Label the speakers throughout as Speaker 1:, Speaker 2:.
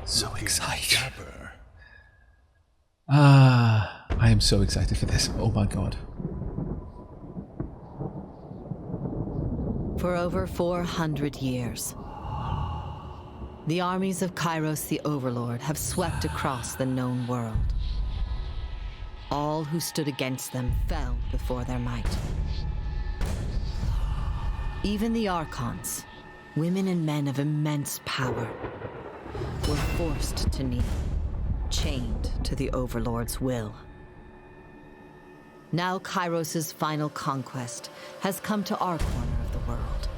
Speaker 1: So excited. I am so excited for this. Oh my god.
Speaker 2: For over 400 years, the armies of Kyros the Overlord have swept across the known world. All who stood against them fell before their might. Even the Archons, women and men of immense power, were forced to kneel, chained to the Overlord's will. Now Kyros' final conquest has come to our corner of the world,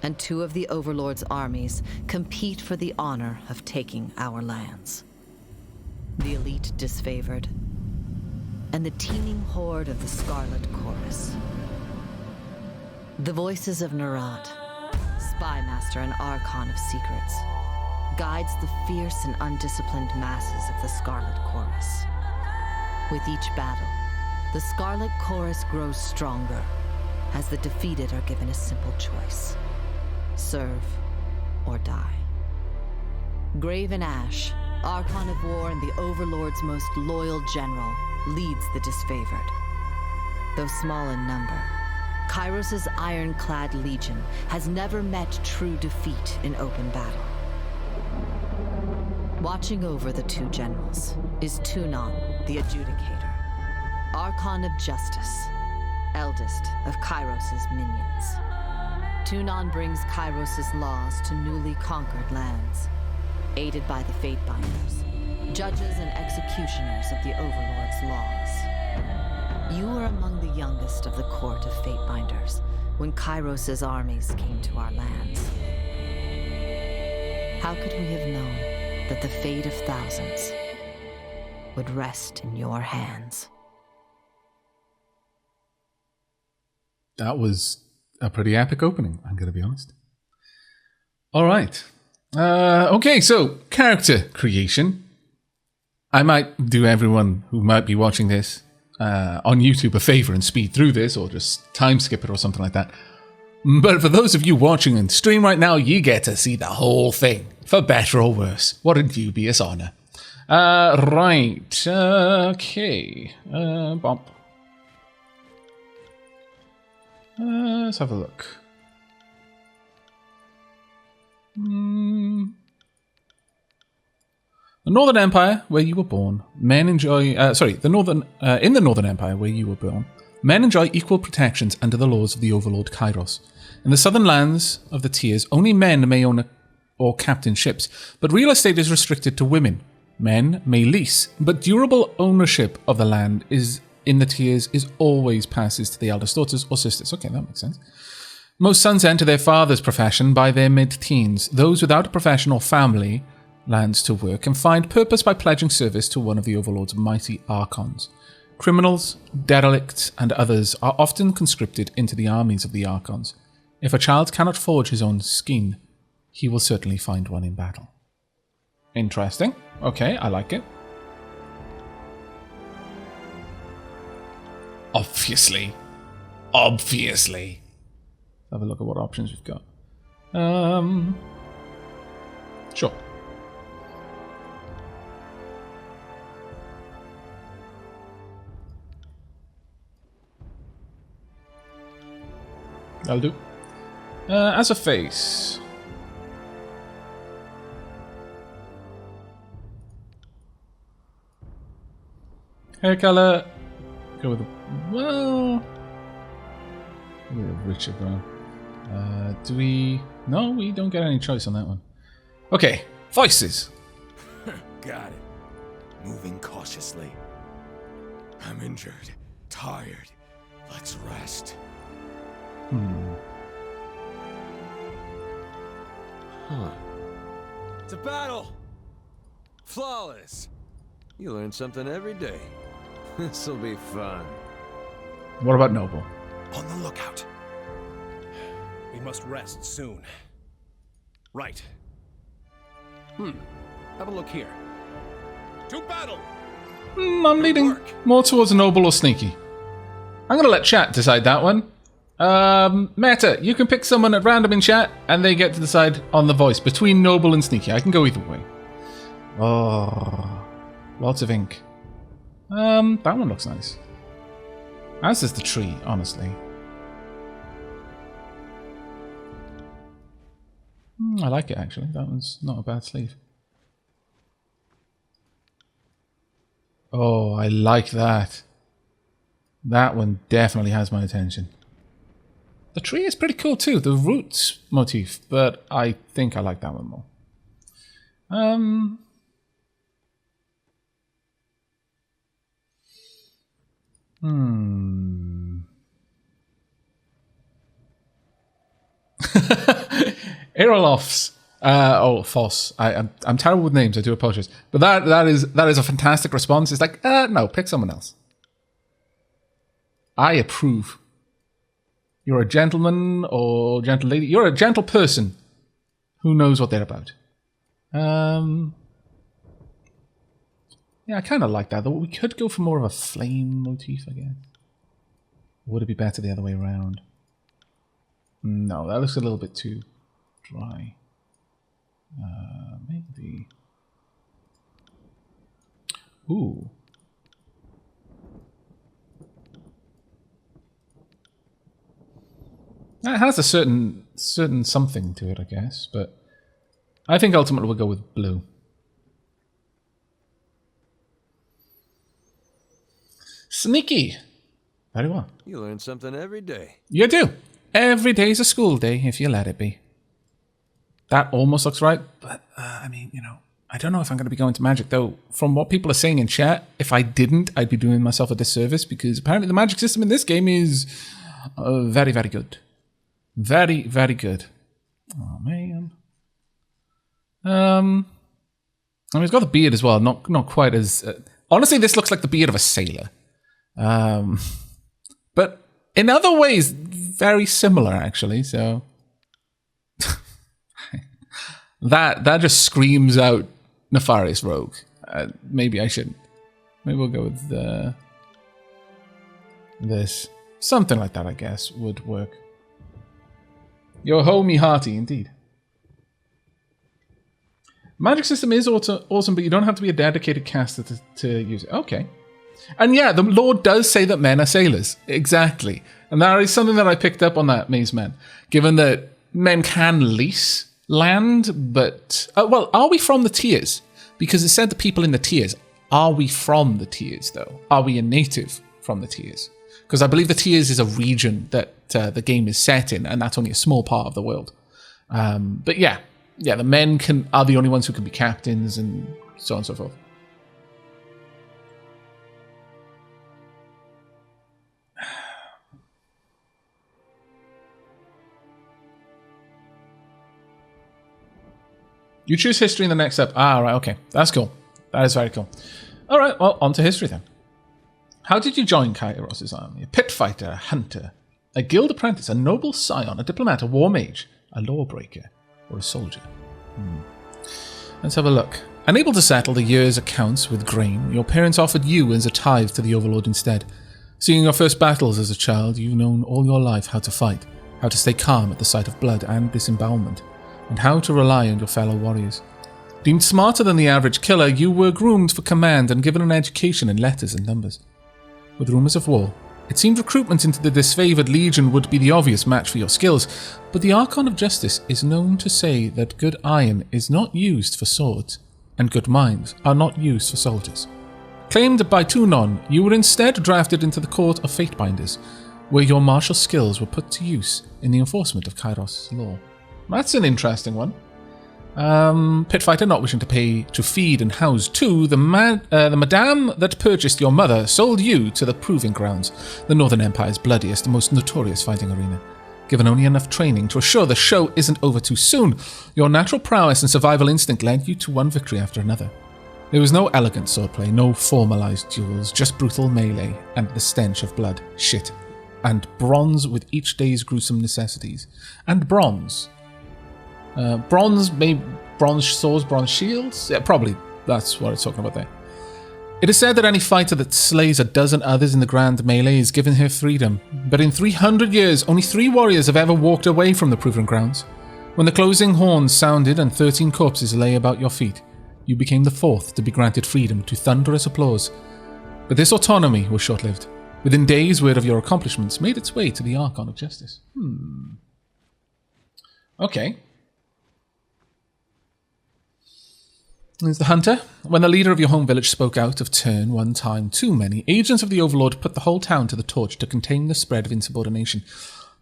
Speaker 2: and two of the Overlord's armies compete for the honor of taking our lands. The elite disfavored, and the teeming horde of the Scarlet Chorus. The voices of Nerat, spymaster and Archon of secrets, guides the fierce and undisciplined masses of the Scarlet Chorus. With each battle, the Scarlet Chorus grows stronger, as the defeated are given a simple choice: serve or die. Graven Ash, Archon of War and the Overlord's most loyal general, leads the disfavored. Though small in number, Kyros' ironclad legion has never met true defeat in open battle. Watching over the two generals is Tunon, the Adjudicator, Archon of Justice, eldest of Kyros' minions. Tunon brings Kyros' laws to newly conquered lands, aided by the Fatebinders, judges and executioners of the Overlord's laws. You were among the youngest of the court of Fatebinders when Kyros' armies came to our lands. How could we have known that the fate of thousands would rest in your hands?
Speaker 1: That was a pretty epic opening, I'm going to be honest. Alright. Okay, so character creation. I might do everyone who might be watching this on YouTube a favor and speed through this, or just time skip it or something like that. But for those of you watching on stream right now, you get to see the whole thing, for better or worse. What a dubious honor. Right, okay. Bump. Let's have a look. The Northern Empire, where you were born, men enjoy... in the Northern Empire, where you were born, men enjoy equal protections under the laws of the Overlord Kyros. In the southern lands of the tiers, only men may own or captain ships, but real estate is restricted to women. Men may lease, but durable ownership of the land in the tiers is always passes to the eldest daughters or sisters. Okay, that makes sense. Most sons enter their father's profession by their mid-teens. Those without a profession or family lands to work and find purpose by pledging service to one of the Overlord's mighty Archons. Criminals, derelicts, and others are often conscripted into the armies of the Archons. If a child cannot forge his own skein, he will certainly find one in battle. Interesting. Okay, I like it. Obviously. Have a look at what options we've got. Sure. That'll do. As a face. Hair color. Go with a... Well... With a richer brown. Do we... No, we don't get any choice on that one. Okay. Voices.
Speaker 3: Got it. Moving cautiously. I'm injured. Tired. Let's rest.
Speaker 4: Huh. It's a battle! Flawless! You learn something every day. This'll be fun.
Speaker 1: What about Noble?
Speaker 3: On the lookout.
Speaker 5: We must rest soon. Right. Have a look here. To battle!
Speaker 1: I'm leaning more towards Noble or Sneaky. I'm going to let chat decide that one. Meta, you can pick someone at random in chat, and they get to decide on the voice between Noble and Sneaky. I can go either way. Oh, lots of ink. That one looks nice. As does the tree, honestly. I like it, actually. That one's not a bad sleeve. Oh, I like that. That one definitely has my attention. The tree is pretty cool too, the roots motif, but I think I like that one more. Aerolofts. Foss. I'm terrible with names. I do apologize. But that is a fantastic response. It's like, no, pick someone else. I approve. You're a gentleman or gentle lady. You're a gentle person who knows what they're about. Yeah, I kind of like that. Though we could go for more of a flame motif, I guess. Would it be better the other way around? No, that looks a little bit too dry. Maybe. Ooh. It has a certain something to it, I guess, but I think ultimately we'll go with blue. Sneaky. Very well.
Speaker 4: You learn something every day.
Speaker 1: You do. Every day's a school day, if you let it be. That almost looks right, but, I mean, you know, I don't know if I'm going to be going to magic, though. From what people are saying in chat, if I didn't, I'd be doing myself a disservice, because apparently the magic system in this game is very, very good. Very, very good. Oh, man. I mean, it's got the beard as well. Not quite as... honestly, this looks like the beard of a sailor. But in other ways, very similar, actually, so... that just screams out Nefarious Rogue. Maybe I shouldn't. Maybe we'll go with this. Something like that, I guess, would work. Yo ho, me hearty, indeed. Magic system is awesome, but you don't have to be a dedicated caster to use it. Okay. And yeah, the Lord does say that men are sailors. Exactly. And that is something that I picked up on that Maze Man. Given that men can lease land, but... well, are we from the tiers? Because it said the people in the tiers. Are we from the tiers, though? Are we a native from the tiers? Because I believe the tiers is a region that the game is set in, and that's only a small part of the world. But yeah, the men are the only ones who can be captains, and so on and so forth. You choose history in the next step. Ah, right, okay. That's cool. That is very cool. All right, well, on to history then. How did you join Kyros' army? A pit fighter, a hunter, a guild apprentice, a noble scion, a diplomat, a war mage, a lawbreaker, or a soldier? Let's have a look. Unable to settle the year's accounts with grain, your parents offered you as a tithe to the Overlord instead. Seeing your first battles as a child, you've known all your life how to fight, how to stay calm at the sight of blood and disembowelment, and how to rely on your fellow warriors. Deemed smarter than the average killer, you were groomed for command and given an education in letters and numbers. With rumours of war, it seemed recruitment into the disfavoured legion would be the obvious match for your skills, but the Archon of Justice is known to say that good iron is not used for swords, and good minds are not used for soldiers. Claimed by Tunon, you were instead drafted into the Court of Fatebinders, where your martial skills were put to use in the enforcement of Kyros' law. That's an interesting one. Pit fighter not wishing to pay to feed and house two, the madame that purchased your mother sold you to the Proving Grounds, the Northern Empire's bloodiest and most notorious fighting arena. Given only enough training to assure the show isn't over too soon, your natural prowess and survival instinct led you to one victory after another. There was no elegant swordplay, no formalized duels, just brutal melee and the stench of blood, shit, and bronze with each day's gruesome necessities. And bronze. Bronze swords, bronze shields? Yeah, probably that's what it's talking about there. It is said that any fighter that slays a dozen others in the grand melee is given her freedom, but in 300 years, only 3 warriors have ever walked away from the Proving Grounds. When the closing horns sounded and 13 corpses lay about your feet, you became the fourth to be granted freedom to thunderous applause. But this autonomy was short-lived. Within days, word of your accomplishments made its way to the Archon of Justice. Okay. There's the hunter. When the leader of your home village spoke out of turn one time too many, agents of the Overlord put the whole town to the torch to contain the spread of insubordination.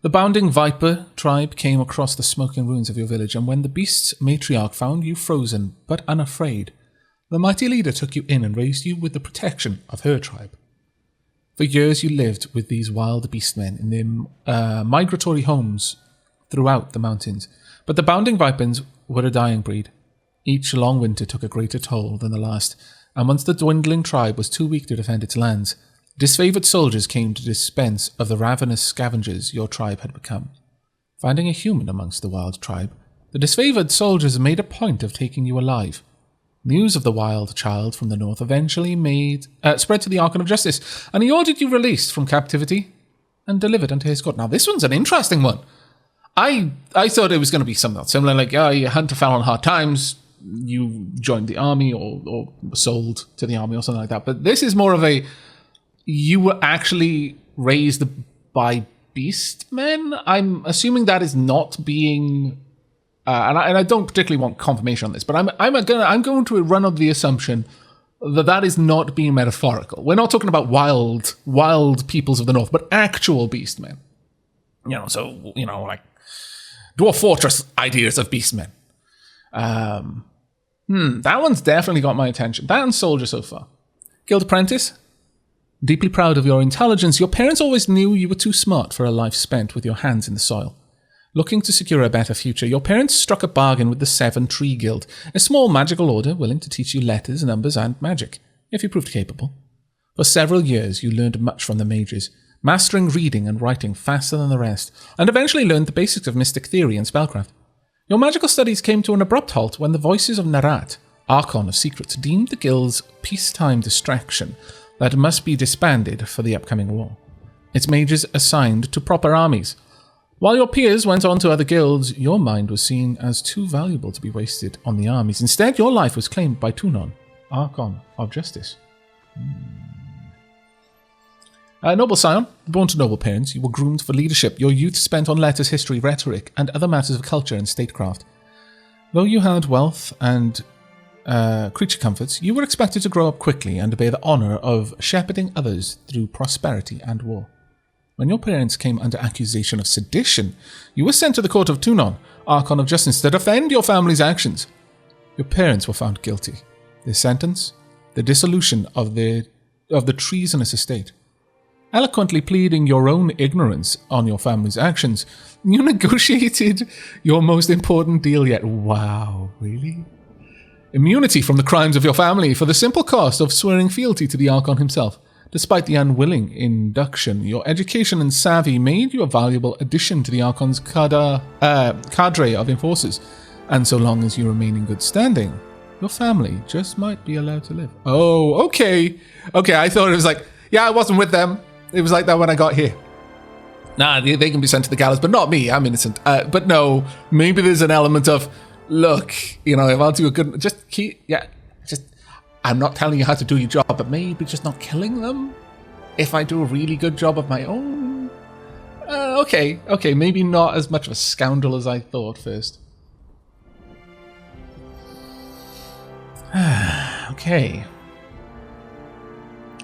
Speaker 1: The bounding Viper tribe came across the smoking ruins of your village, and when the beast's matriarch found you frozen but unafraid, the mighty leader took you in and raised you with the protection of her tribe. For years you lived with these wild beastmen in their migratory homes throughout the mountains, but the bounding Vipers were a dying breed. Each long winter took a greater toll than the last, and once the dwindling tribe was too weak to defend its lands, disfavored soldiers came to dispense of the ravenous scavengers your tribe had become. Finding a human amongst the wild tribe, the disfavored soldiers made a point of taking you alive. News of the wild child from the north eventually spread to the Archon of Justice, and he ordered you released from captivity and delivered unto his court. Now, this one's an interesting one. I thought it was going to be something similar, like, your hunter fell on hard times, you joined the army or sold to the army or something like that. But this is more of a, you were actually raised by beastmen? I'm assuming that is not being... and I don't particularly want confirmation on this, but I'm going to run on the assumption that is not being metaphorical. We're not talking about wild peoples of the north, but actual beastmen. Like Dwarf Fortress ideas of beastmen. That one's definitely got my attention. That and Soldier so far. Guild Apprentice. Deeply proud of your intelligence, your parents always knew you were too smart for a life spent with your hands in the soil. Looking to secure a better future, your parents struck a bargain with the Seven Tree Guild, a small magical order willing to teach you letters, numbers, and magic, if you proved capable. For several years, you learned much from the mages, mastering reading and writing faster than the rest, and eventually learned the basics of mystic theory and spellcraft. Your magical studies came to an abrupt halt when the voices of Narat, Archon of Secrets, deemed the guild's peacetime distraction that must be disbanded for the upcoming war. Its mages assigned to proper armies. While your peers went on to other guilds, your mind was seen as too valuable to be wasted on the armies. Instead, your life was claimed by Tunon, Archon of Justice. Noble scion, born to noble parents, you were groomed for leadership. Your youth spent on letters, history, rhetoric, and other matters of culture and statecraft. Though you had wealth and creature comforts, you were expected to grow up quickly and bear the honour of shepherding others through prosperity and war. When your parents came under accusation of sedition, you were sent to the court of Tunon, Archon of Justice, to defend your family's actions. Your parents were found guilty. Their sentence? The dissolution of the treasonous estate. Eloquently pleading your own ignorance on your family's actions, you negotiated your most important deal yet. Wow, really? Immunity from the crimes of your family for the simple cost of swearing fealty to the Archon himself. Despite the unwilling induction, your education and savvy made you a valuable addition to the Archon's cadre of enforcers. And so long as you remain in good standing, your family just might be allowed to live. Oh, okay. Okay, I thought it was like, yeah, I wasn't with them. It was like that when I got here. Nah, they can be sent to the gallows, but not me. I'm innocent. But no, maybe there's an element of, look, if I'll do a good... I'm not telling you how to do your job, but maybe just not killing them? If I do a really good job of my own? Okay, maybe not as much of a scoundrel as I thought first. Okay.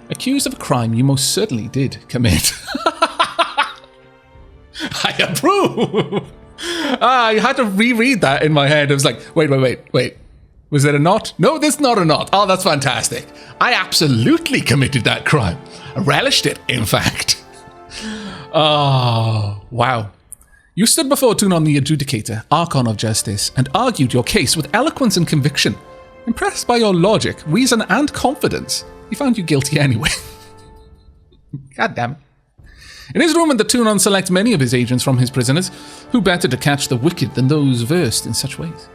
Speaker 1: Accused of a crime you most certainly did commit. I approve! I had to reread that in my head. It was like, wait. Was it a knot? No, there's not a knot. Oh, that's fantastic. I absolutely committed that crime. I relished it, in fact. Oh, wow. You stood before Tunon the Adjudicator, Archon of Justice, and argued your case with eloquence and conviction. Impressed by your logic, reason, and confidence, he found you guilty anyway. God damn it. It is rumored that Tunon selects many of his agents from his prisoners, who better to catch the wicked than those versed in such ways.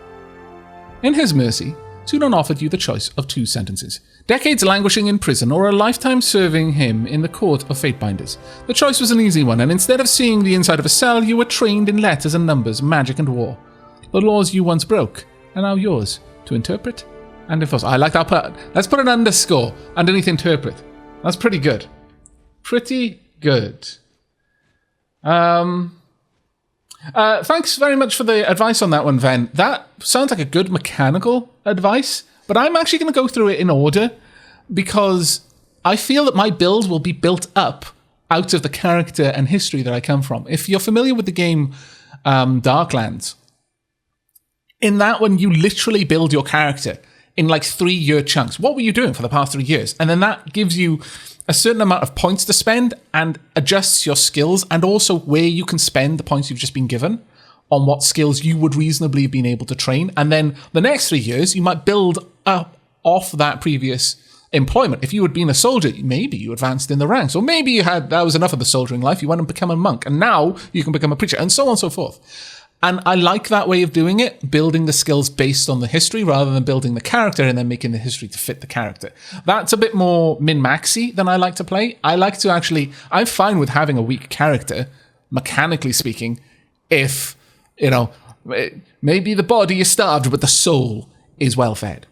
Speaker 1: In his mercy, Tunon offered you the choice of two sentences: decades languishing in prison or a lifetime serving him in the court of Fatebinders. The choice was an easy one, and instead of seeing the inside of a cell, you were trained in letters and numbers, magic and war. The laws you once broke are now yours to interpret And enforcer. I like that. Let's put an underscore underneath interpret. That's pretty good. Pretty good. Thanks very much for the advice on that one, Ven. That sounds like a good mechanical advice, but I'm actually going to go through it in order because I feel that my build will be built up out of the character and history that I come from. If you're familiar with the game Darklands, in that one you literally build your character in like 3-year chunks. What were you doing for the past 3 years? And then that gives you a certain amount of points to spend and adjusts your skills and also where you can spend the points you've just been given on what skills you would reasonably have been able to train. And then the next 3 years, you might build up off that previous employment. If you had been a soldier, maybe you advanced in the ranks, or maybe that was enough of the soldiering life, you went and become a monk, and now you can become a preacher, and so on and so forth. And I like that way of doing it, building the skills based on the history rather than building the character and then making the history to fit the character. That's a bit more min-maxy than I like to play. I like to actually, I'm fine with having a weak character, mechanically speaking, if, maybe the body is starved, but the soul is well fed.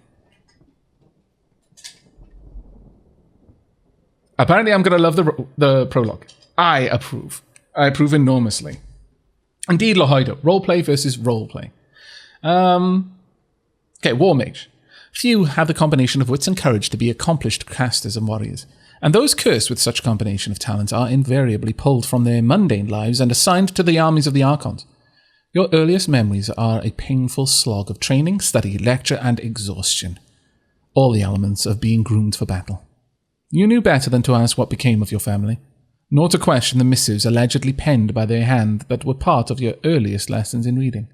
Speaker 1: Apparently, I'm going to love the prologue. I approve. I approve enormously. Indeed, Lohido. Roleplay versus roleplay. Okay, War Mage. Few have the combination of wits and courage to be accomplished casters and warriors, and those cursed with such combination of talents are invariably pulled from their mundane lives and assigned to the armies of the Archons. Your earliest memories are a painful slog of training, study, lecture, and exhaustion. All the elements of being groomed for battle. You knew better than to ask what became of your family, nor to question the missives allegedly penned by their hand that were part of your earliest lessons in reading.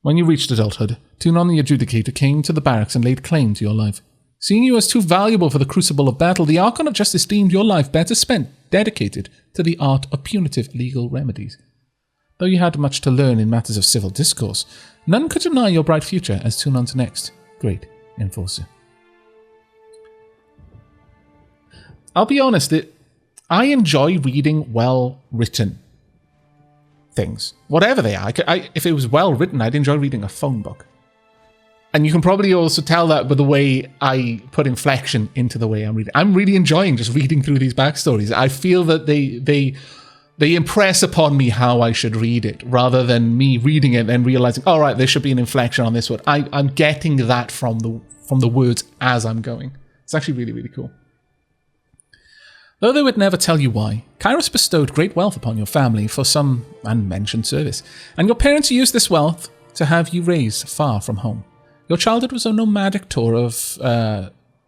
Speaker 1: When you reached adulthood, Tunon the Adjudicator came to the barracks and laid claim to your life. Seeing you as too valuable for the crucible of battle, the Archon of Justice deemed your life better spent dedicated to the art of punitive legal remedies. Though you had much to learn in matters of civil discourse, none could deny your bright future as Tunon's next great enforcer. I'll be honest, I enjoy reading well-written things, whatever they are. If it was well-written, I'd enjoy reading a phone book. And you can probably also tell that with the way I put inflection into the way I'm reading. I'm really enjoying just reading through these backstories. I feel that they impress upon me how I should read it, rather than me reading it and realizing, all right, there should be an inflection on this word. I'm getting that from the words as I'm going. It's actually really, really cool. Though they would never tell you why, Kyros bestowed great wealth upon your family for some unmentioned service, and your parents used this wealth to have you raised far from home. Your childhood was a nomadic tour of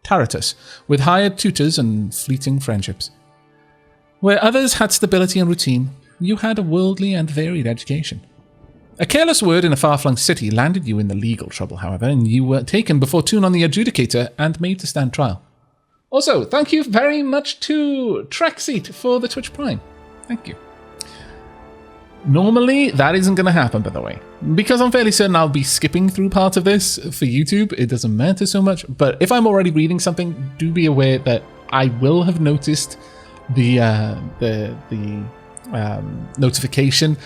Speaker 1: Taratus, with hired tutors and fleeting friendships. Where others had stability and routine, you had a worldly and varied education. A careless word in a far-flung city landed you in the legal trouble, however, and you were taken before Tunon the Adjudicator and made to stand trial. Also, thank you very much to Trexseat for the Twitch Prime. Thank you. Normally, that isn't going to happen, by the way. Because I'm fairly certain I'll be skipping through part of this for YouTube. It doesn't matter so much. But if I'm already reading something, do be aware that I will have noticed the notification.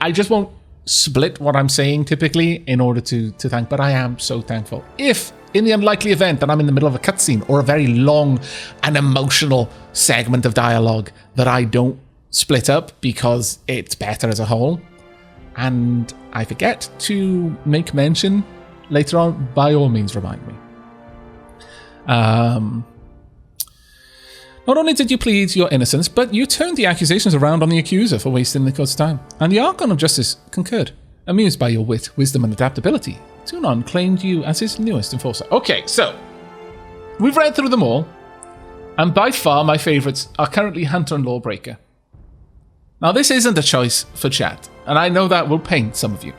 Speaker 1: I just won't split what I'm saying typically in order to thank, but I am so thankful. If in the unlikely event that I'm in the middle of a cutscene or a very long and emotional segment of dialogue that I don't split up because it's better as a whole, and I forget to make mention later on, by all means remind me. Not only did you plead your innocence, but you turned the accusations around on the accuser for wasting the court's time, and the Archon of Justice concurred. Amused by your wit, wisdom, and adaptability, Tunon claimed you as his newest enforcer. Okay, so we've read through them all, and by far my favourites are currently Hunter and Lawbreaker. Now, this isn't a choice for chat, and I know that will pain some of you.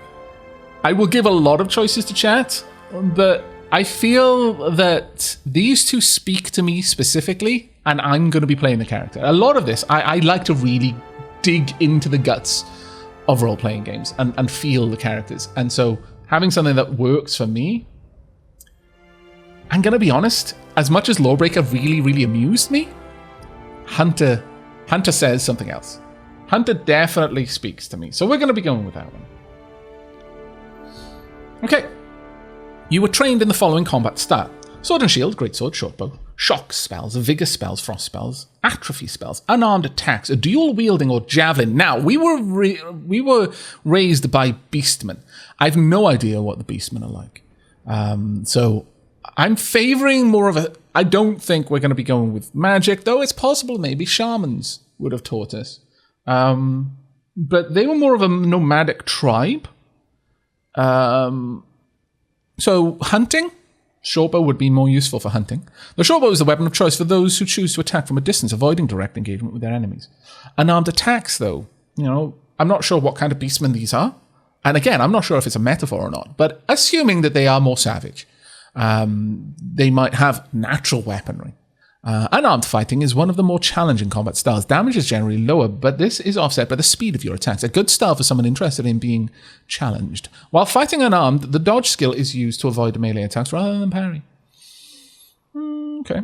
Speaker 1: I will give a lot of choices to chat, but I feel that these two speak to me specifically, and I'm going to be playing the character. A lot of this, I like to really dig into the guts of role-playing games and feel the characters. And so having something that works for me, I'm going to be honest, as much as Lawbreaker really, really amused me, Hunter says something else. Hunter definitely speaks to me. So we're going to be going with that one. Okay. You were trained in the following combat style. Sword and shield, greatsword, shortbow, shock spells, vigor spells, frost spells, atrophy spells, unarmed attacks, a dual wielding or javelin. Now, we were raised by beastmen. I have no idea what the beastmen are like. So I'm favoring more of a... I don't think we're going to be going with magic, though it's possible maybe shamans would have taught us. But they were more of a nomadic tribe. So hunting, shortbow would be more useful for hunting. The shortbow is the weapon of choice for those who choose to attack from a distance, avoiding direct engagement with their enemies. Unarmed attacks, though, I'm not sure what kind of beastmen these are. And again, I'm not sure if it's a metaphor or not, but assuming that they are more savage, they might have natural weaponry. Unarmed fighting is one of the more challenging combat styles. Damage is generally lower, but this is offset by the speed of your attacks. A good style for someone interested in being challenged. While fighting unarmed, the dodge skill is used to avoid melee attacks rather than parry. Okay.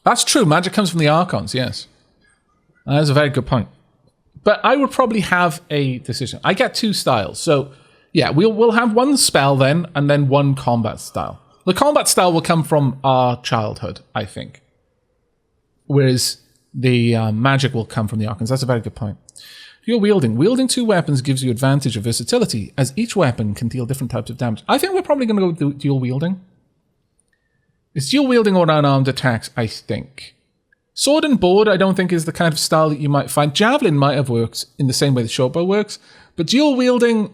Speaker 1: That's true. Magic comes from the Archons, yes. That's a very good point. But I would probably have a decision. I get two styles. So, yeah, we'll have one spell then, and then one combat style. The combat style will come from our childhood, I think. Whereas the magic will come from the Archons. That's a very good point. If you're wielding two weapons gives you advantage of versatility, as each weapon can deal different types of damage. I think we're probably going to go with dual wielding. It's dual wielding or unarmed attacks, I think. Sword and board, I don't think is the kind of style that you might find. Javelin might have worked in the same way the shortbow works, but dual wielding...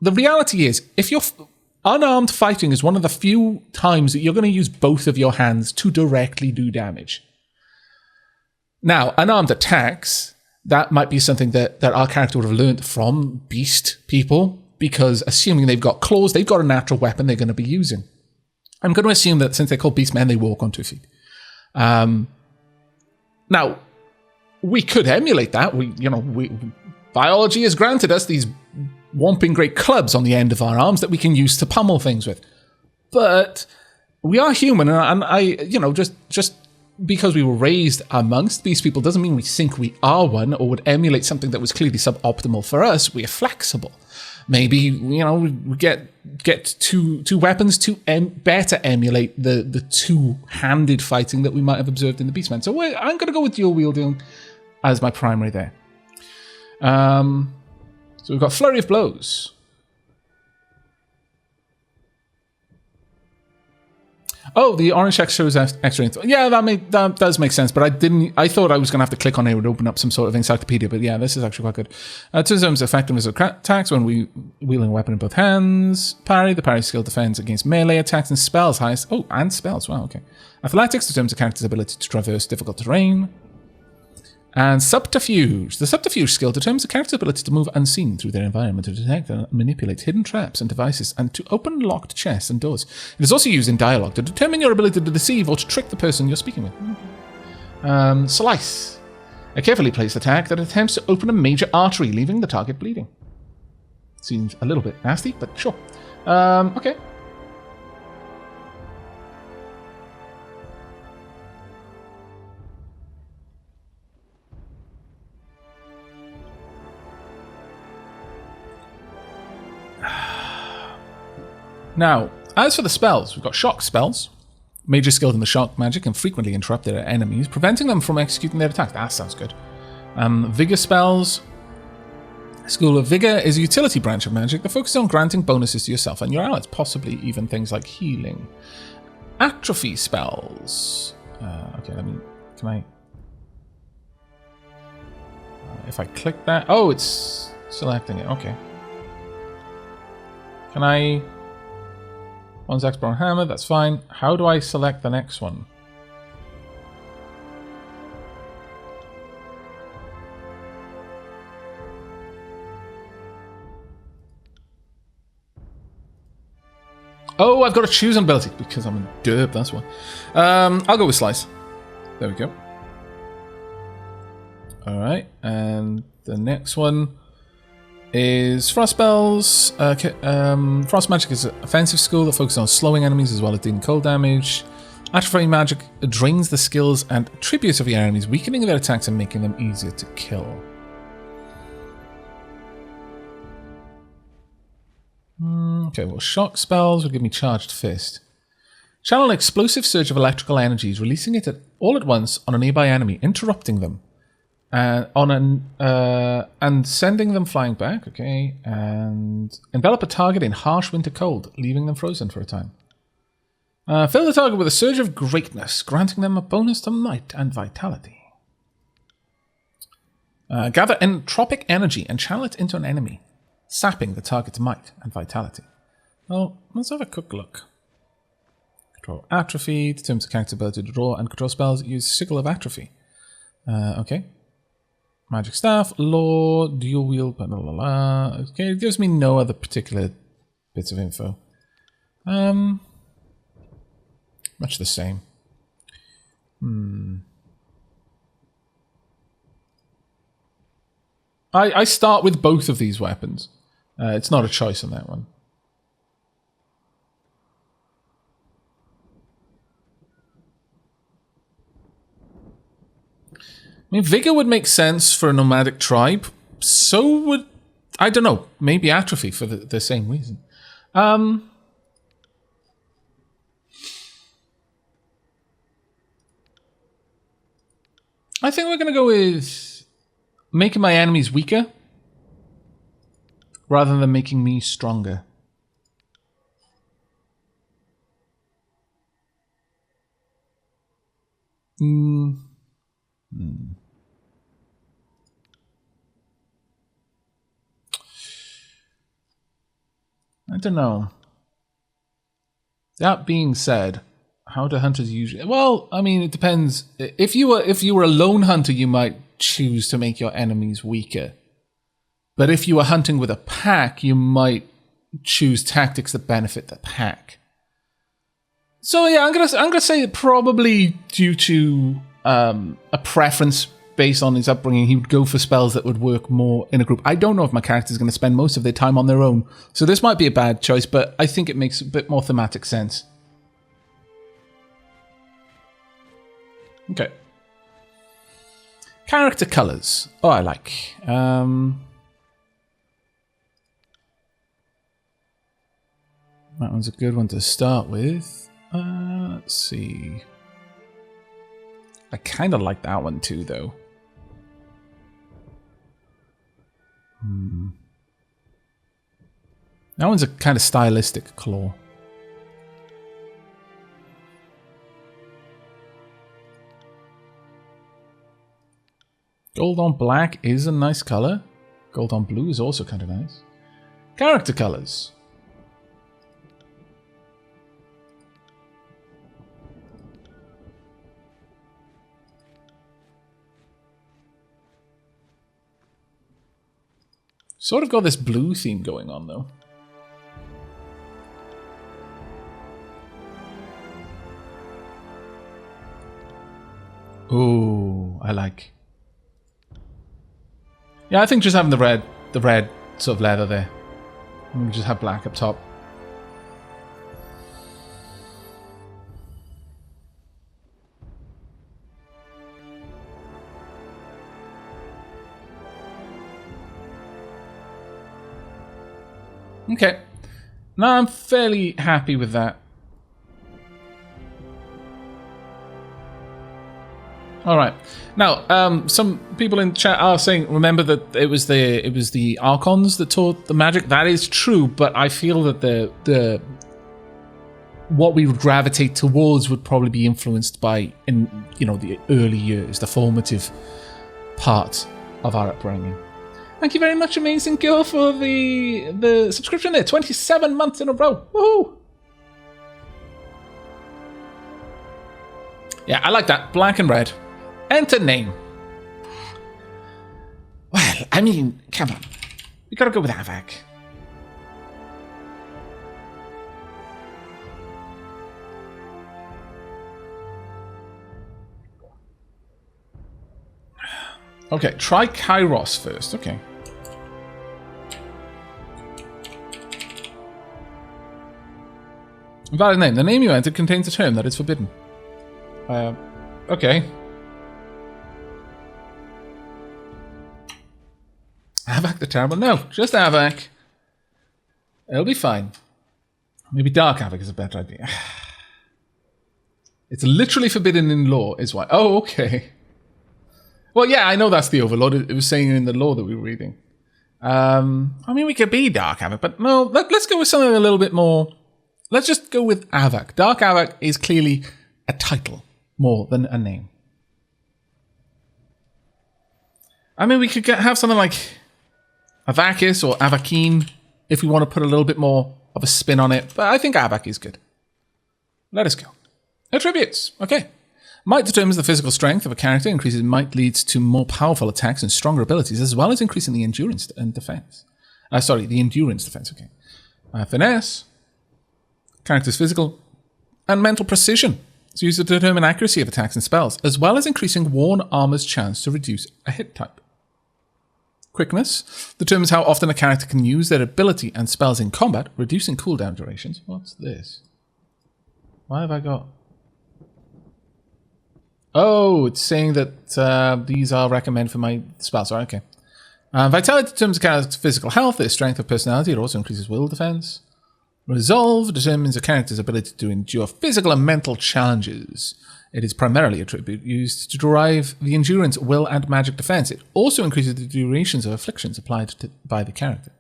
Speaker 1: The reality is, if you're... Unarmed fighting is one of the few times that you're going to use both of your hands to directly do damage. Now, unarmed attacks, that might be something that our character would have learned from beast people, because assuming they've got claws, they've got a natural weapon they're going to be using. I'm going to assume that since they're called beastmen, they walk on 2 feet. Now, we could emulate that. Biology has granted us these whomping great clubs on the end of our arms that we can use to pummel things with. But we are human, and I, just because we were raised amongst these people doesn't mean we think we are one or would emulate something that was clearly suboptimal for us. We are flexible. Maybe, we get two weapons to better emulate the two-handed fighting that we might have observed in the Beastmen. So I'm going to go with dual wielding as my primary there. So we've got Flurry of Blows. Oh, the orange text shows extra info. Yeah, that does make sense, but I thought I was going to have to click on it and open up some sort of encyclopedia, but yeah, this is actually quite good. Two terms effectiveness of attacks when wielding a weapon in both hands. Parry, the parry skill defends against melee attacks and spells highest. Oh, and spells, wow, okay. Athletics determines a character's ability to traverse difficult terrain. And Subterfuge. The Subterfuge skill determines the character's ability to move unseen through their environment, to detect and manipulate hidden traps and devices, and to open locked chests and doors. It is also used in dialogue to determine your ability to deceive or to trick the person you're speaking with. Slice. A carefully placed attack that attempts to open a major artery, leaving the target bleeding. Seems a little bit nasty, but sure. Okay. Now, as for the spells, we've got shock spells. Major skilled in the shock magic and frequently interrupt their enemies, preventing them from executing their attacks. That sounds good. Vigor spells. School of Vigor is a utility branch of magic that focuses on granting bonuses to yourself and your allies, possibly even things like healing. Atrophy spells. Okay, can I... if I click that... Oh, it's selecting it. Okay. Can I... One's X-Bone Hammer, that's fine. How do I select the next one? Oh, I've got to choose an ability because I'm a derp, that's why. I'll go with Slice. There we go. Alright, and the next one is Frost Spells. Frost Magic is an offensive skill that focuses on slowing enemies as well as dealing cold damage. Atrophy Magic drains the skills and attributes of your enemies, weakening their attacks and making them easier to kill. Okay, well, shock spells will give me charged fist. Channel an explosive surge of electrical energies, releasing it all at once on a nearby enemy, interrupting them, and sending them flying back. Okay, and envelop a target in harsh winter cold, leaving them frozen for a time. Fill the target with a surge of greatness, granting them a bonus to might and vitality. Gather entropic energy and channel it into an enemy, sapping the target's might and vitality. Well, let's have a quick look. Control atrophy, determines the character's ability to draw and control spells, use Sickle of Atrophy. Okay. Magic Staff, Law, Dual Wield, blah, blah, blah, blah. Okay, it gives me no other particular bits of info. Much the same. I start with both of these weapons. It's not a choice on that one. I mean, Vigor would make sense for a nomadic tribe. So would, I don't know, maybe Atrophy for the same reason. I think we're going to go with making my enemies weaker rather than making me stronger. I don't know. That being said, how do hunters usually... Well, I mean, it depends. If you were a lone hunter, you might choose to make your enemies weaker. But if you were hunting with a pack, you might choose tactics that benefit the pack. So yeah, I'm gonna say probably due to a preference based on his upbringing, he would go for spells that would work more in a group. I don't know if my character is going to spend most of their time on their own, so this might be a bad choice, but I think it makes a bit more thematic sense. Okay. Character colors. Oh, I like. That one's a good one to start with. Let's see. I kind of like that one too, though. That one's a kind of stylistic claw. Gold on black is a nice color. Gold on blue is also kind of nice. Character colors. Sort of got this blue theme going on, though. Ooh, I like. Yeah, I think just having the red sort of leather there. And we just have black up top. Okay. Now I'm fairly happy with that. Alright. Now, some people in chat are saying, remember that it was the Archons that taught the magic. That is true, but I feel that the what we would gravitate towards would probably be influenced by, the early years, the formative part of our upbringing. Thank you very much, Amazing Girl, for the subscription there. 27 months in a row. Woohoo! Yeah, I like that. Black and red. Enter name. Well, I mean, come on. We gotta go with Aavak. Okay, try Kyros first. Okay. Valid name. The name you entered contains a term that is forbidden. Okay. Aavak the Terrible? No, just Aavak. It'll be fine. Maybe Dark Aavak is a better idea. It's literally forbidden in law, is why. Oh, okay. Well, yeah, I know that's the Overlord. It was saying in the law that we were reading. I mean, we could be Dark Aavak, but no, let's go with something a little bit more. Let's just go with Aavak. Dark Aavak is clearly a title more than a name. I mean, we could have something like Avakis or Avakine if we want to put a little bit more of a spin on it, but I think Aavak is good. Let us go. Attributes. Okay. Might determines the physical strength of a character. Increases might leads to more powerful attacks and stronger abilities, as well as increasing the endurance and defense. The endurance defense. Okay. Finesse. Character's physical and mental precision. It's used to determine accuracy of attacks and spells, as well as increasing worn armor's chance to reduce a hit type. Quickness determines how often a character can use their ability and spells in combat, reducing cooldown durations. What's this? Why have I got... Oh, it's saying that these are recommended for my spells. Right, okay. Vitality determines a character's physical health, their strength or personality. It also increases will defense. Resolve determines a character's ability to endure physical and mental challenges. It is primarily a tribute used to derive the endurance, will, and magic defense. It also increases the durations of afflictions applied by the character.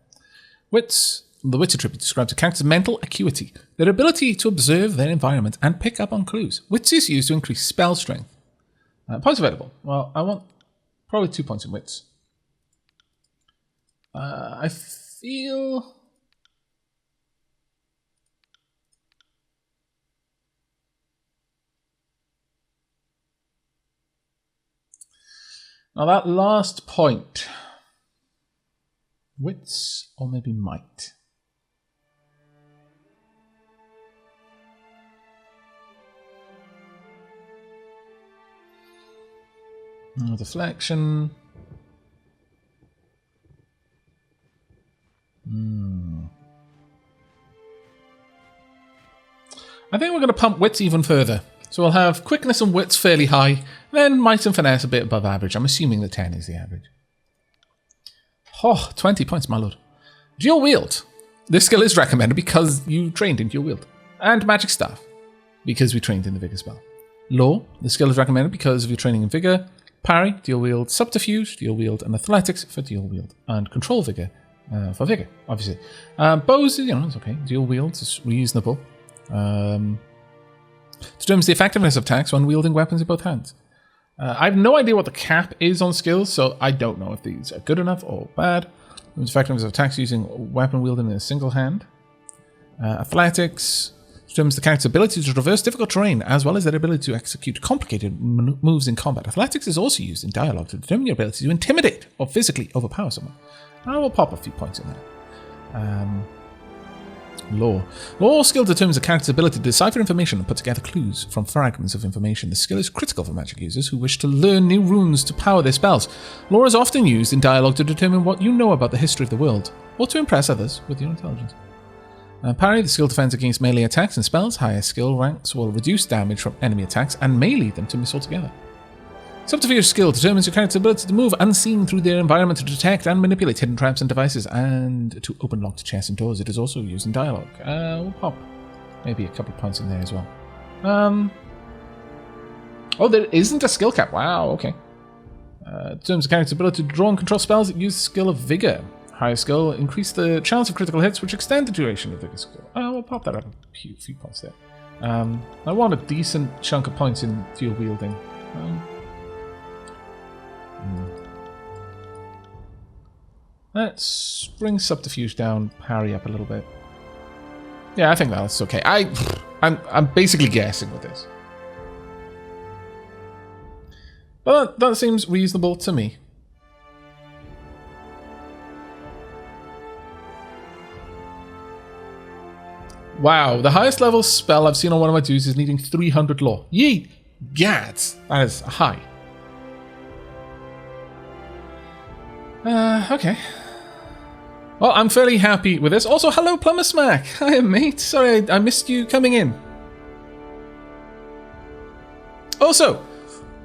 Speaker 1: Wits. The Wits attribute describes a character's mental acuity, their ability to observe their environment and pick up on clues. Wits is used to increase spell strength. Points available. Well, I want probably 2 points in Wits. I feel... Now that last point, Wits or maybe Might. Deflection. I think we're going to pump Wits even further. So we'll have quickness and wits fairly high, then might and finesse a bit above average. I'm assuming the 10 is the average. Oh, 20 points, my lord. Dual wield. This skill is recommended because you trained in dual wield. And magic staff, because we trained in the vigor spell. Law. The skill is recommended because of your training in vigor. Parry, dual wield. Subterfuge, dual wield. And athletics for dual wield. And control vigor for vigor, obviously. Bows, it's okay. Dual wield is reasonable. Determines the effectiveness of attacks when wielding weapons in both hands. I have no idea what the cap is on skills, so I don't know if these are good enough or bad. Determines effectiveness of attacks using weapon wielding in a single hand. Athletics determines the character's ability to traverse difficult terrain, as well as their ability to execute complicated moves in combat. Athletics is also used in dialogue to determine your ability to intimidate or physically overpower someone. I will pop a few points in there. Law. Law skill determines a character's ability to decipher information and put together clues from fragments of information. The skill is critical for magic users who wish to learn new runes to power their spells. Law is often used in dialogue to determine what you know about the history of the world, or to impress others with your intelligence. Parry. The skill defends against melee attacks and spells. Higher skill ranks will reduce damage from enemy attacks and may lead them to miss altogether. Subterfuge skill determines your character's ability to move unseen through their environment to detect and manipulate hidden traps and devices, and to open locked chests and doors. It is also used in dialogue. We'll pop maybe a couple of points in there as well. Oh, there isn't a skill cap. Wow, okay. Determines the character's ability to draw and control spells that use the skill of Vigor. Higher skill increase the chance of critical hits, which extend the duration of Vigor skill. We'll pop that up a few points there. I want a decent chunk of points in dual wielding. Let's bring Subterfuge down, Parry up a little bit. Yeah, I think that's okay. I'm basically guessing with this. But that seems reasonable to me. Wow, the highest level spell I've seen on one of my dudes is needing 300 law. Yee! Gads! That is high. Okay. Well, I'm fairly happy with this. Also, hello, Plumber Smack. Hi, mate. Sorry, I missed you coming in. Also,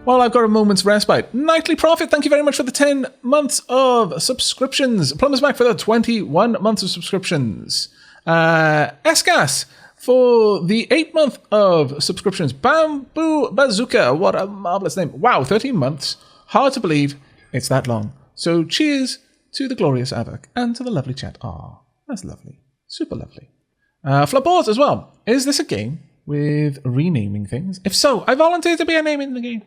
Speaker 1: while I've got a moment's respite, Nightly Prophet, thank you very much for the 10 months of subscriptions. Plumber Smack for the 21 months of subscriptions. Escas for the 8th month of subscriptions. Bamboo Bazooka, what a marvelous name. Wow, 13 months. Hard to believe it's that long. So cheers to the glorious Aavak and to the lovely chat. Ah, that's lovely. Super lovely. Flabors as well. Is this a game with renaming things? If so, I volunteer to be a name in the game.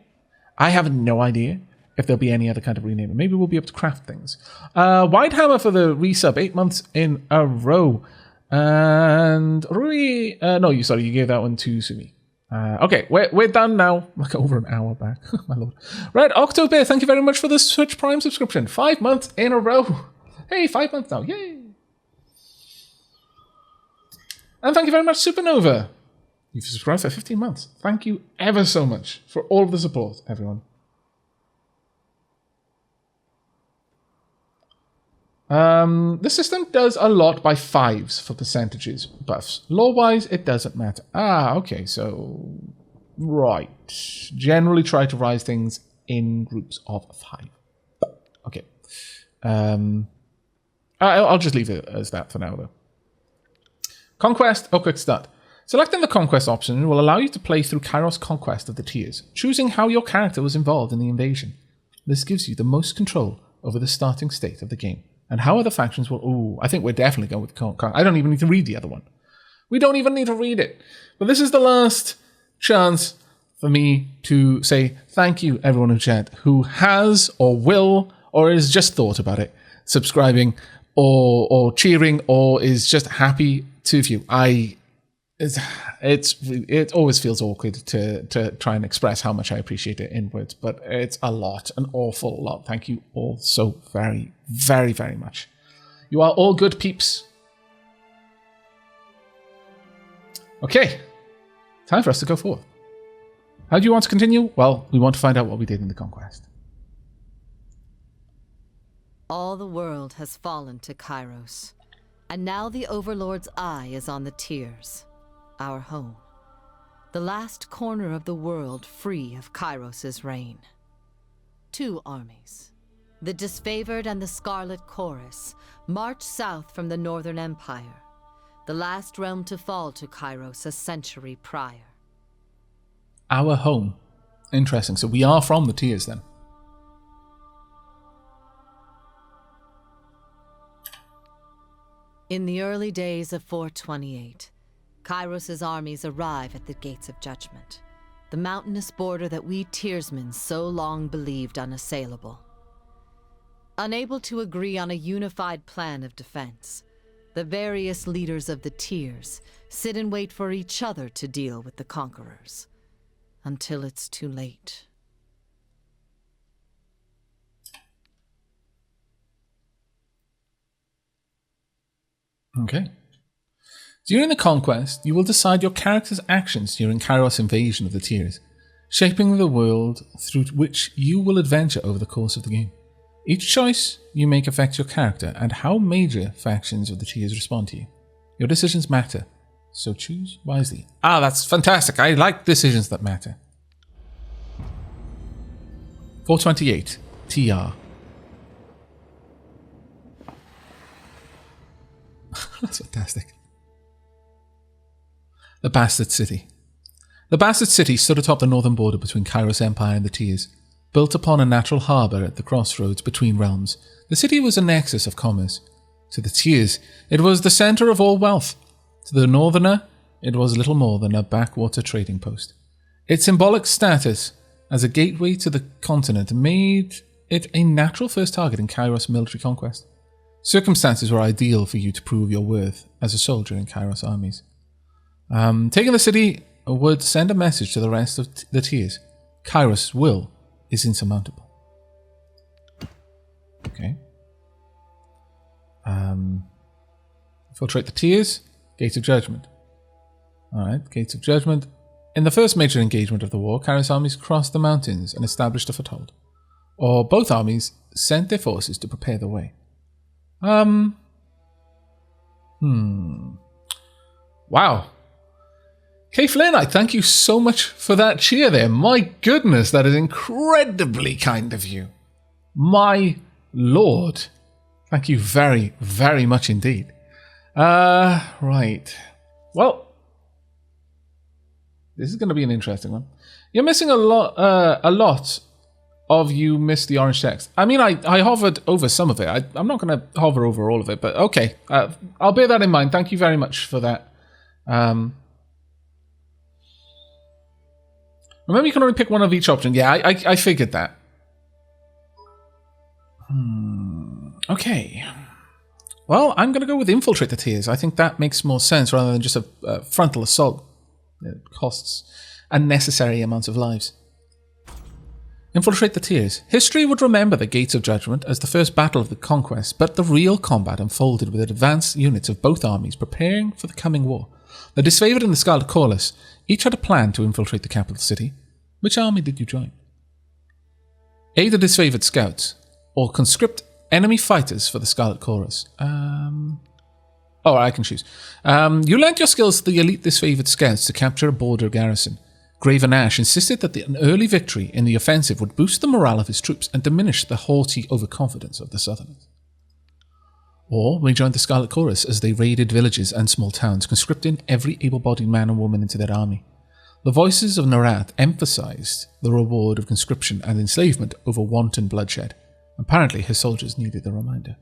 Speaker 1: I have no idea if there'll be any other kind of renaming. Maybe we'll be able to craft things. Whitehammer for the resub, 8 months in a row. And Rui, you gave that one to Sumi. Okay, we're done now. Like over an hour back. My lord. Red Octobear, thank you very much for the Switch Prime subscription. 5 months in a row. Hey, 5 months now. Yay. And thank you very much, Supernova. You've subscribed for 15 months. Thank you ever so much for all of the support, everyone. The system does a lot by 5s for percentages buffs. Lore-wise, it doesn't matter. Okay, so... Right. Generally try to rise things in groups of 5. Okay. I'll just leave it as that for now, though. Conquest or Quick Start. Selecting the Conquest option will allow you to play through Kyros' Conquest of the Tiers, choosing how your character was involved in the invasion. This gives you the most control over the starting state of the game, and how other factions will... Ooh, I think we're definitely going with Conquest. I don't even need to read the other one. We don't even need to read it. But this is the last chance for me to say thank you, everyone in chat, who has or will, or has just thought about it, subscribing, or cheering, or is just happy to view. It always feels awkward to try and express how much I appreciate it in words, but it's a lot, an awful lot. Thank you all so very, very, very much. You are all good peeps. Okay, time for us to go forth. How do you want to continue? Well, we want to find out what we did in the Conquest.
Speaker 2: All the world has fallen to Kyros, and now the Overlord's eye is on the Tiers, our home. The last corner of the world free of Kyros' reign. 2 armies, the Disfavored and the Scarlet Chorus, march south from the Northern Empire, the last realm to fall to Kyros a century prior.
Speaker 1: Our home. Interesting. So we are from the Tiers then.
Speaker 2: In the early days of 428, Kyros' armies arrive at the Gates of Judgment, the mountainous border that we Tiersmen so long believed unassailable. Unable to agree on a unified plan of defense, the various leaders of the Tiers sit and wait for each other to deal with the conquerors, until it's too late.
Speaker 1: Okay. During the Conquest, you will decide your character's actions during Kyros' invasion of the Tiers, shaping the world through which you will adventure over the course of the game. Each choice you make affects your character and how major factions of the Tiers respond to you. Your decisions matter, so choose wisely. That's fantastic. I like decisions that matter. 428 TR. That's fantastic. The Bassett City. The Bassett City stood atop the northern border between Kyros Empire and the Tiers. Built upon a natural harbour at the crossroads between realms, the city was a nexus of commerce. To the Tiers, it was the centre of all wealth. To the northerner, it was little more than a backwater trading post. Its symbolic status as a gateway to the continent made it a natural first target in Kyros' military conquest. Circumstances were ideal for you to prove your worth as a soldier in Kyros armies. Taking the city would send a message to the rest of the Tiers. Kyros' will is insurmountable. Okay. Infiltrate the Tiers. Gates of Judgment. Alright, Gates of Judgment. In the first major engagement of the war, Kyros armies crossed the mountains and established a foothold. Or both armies sent their forces to prepare the way. Wow. Kay Flynn, I thank you so much for that cheer there. My goodness, that is incredibly kind of you. My lord. Thank you very, very much indeed. Right. Well, this is going to be an interesting one. You're missing a lot of you missed the orange text. I mean, I hovered over some of it. I'm not going to hover over all of it, but okay. I'll bear that in mind. Thank you very much for that. Remember, you can only pick one of each option. Yeah, I figured that. Okay. Well, I'm going to go with infiltrate the tiers. I think that makes more sense rather than just a frontal assault. It costs unnecessary amounts of lives. Infiltrate the tiers. History would remember the Gates of Judgment as the first battle of the Conquest, but the real combat unfolded with advanced units of both armies preparing for the coming war. The Disfavored and the Scarlet Chorus each had a plan to infiltrate the capital city. Which army did you join? Aid the Disfavored Scouts, or conscript enemy fighters for the Scarlet Chorus. Oh, I can choose. You lent your skills to the elite Disfavored Scouts to capture a border garrison. Graven Ash insisted that an early victory in the offensive would boost the morale of his troops and diminish the haughty overconfidence of the Southerners. Or we joined the Scarlet Chorus as they raided villages and small towns, conscripting every able-bodied man and woman into their army. The voices of Narat emphasized the reward of conscription and enslavement over wanton bloodshed. Apparently, his soldiers needed the reminder.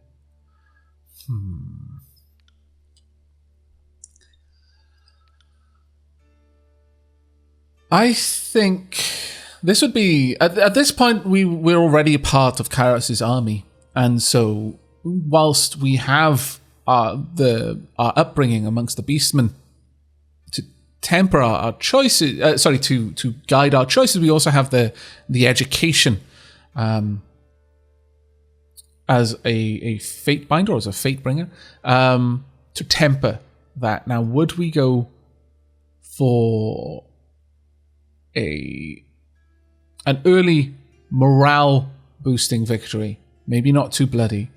Speaker 1: I think this would be... At this point, we're already a part of Kyros' army. And so, whilst we have our upbringing amongst the Beastmen to temper our choices... to guide our choices, we also have the education... as a fate binder or as a fate bringer, to temper that. Now, would we go for an early morale boosting victory? Maybe not too bloody.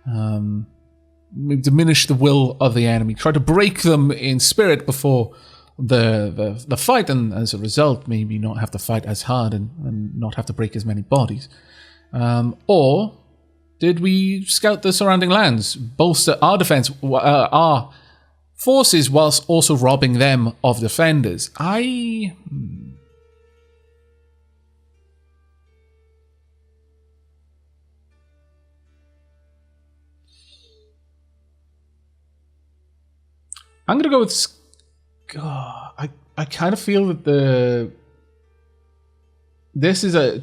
Speaker 1: Maybe diminish the will of the enemy. Try to break them in spirit before the fight, and as a result, maybe not have to fight as hard and not have to break as many bodies. Or did we scout the surrounding lands, bolster our defense, our forces, whilst also robbing them of defenders? I'm going to go with... I kind of feel that this is I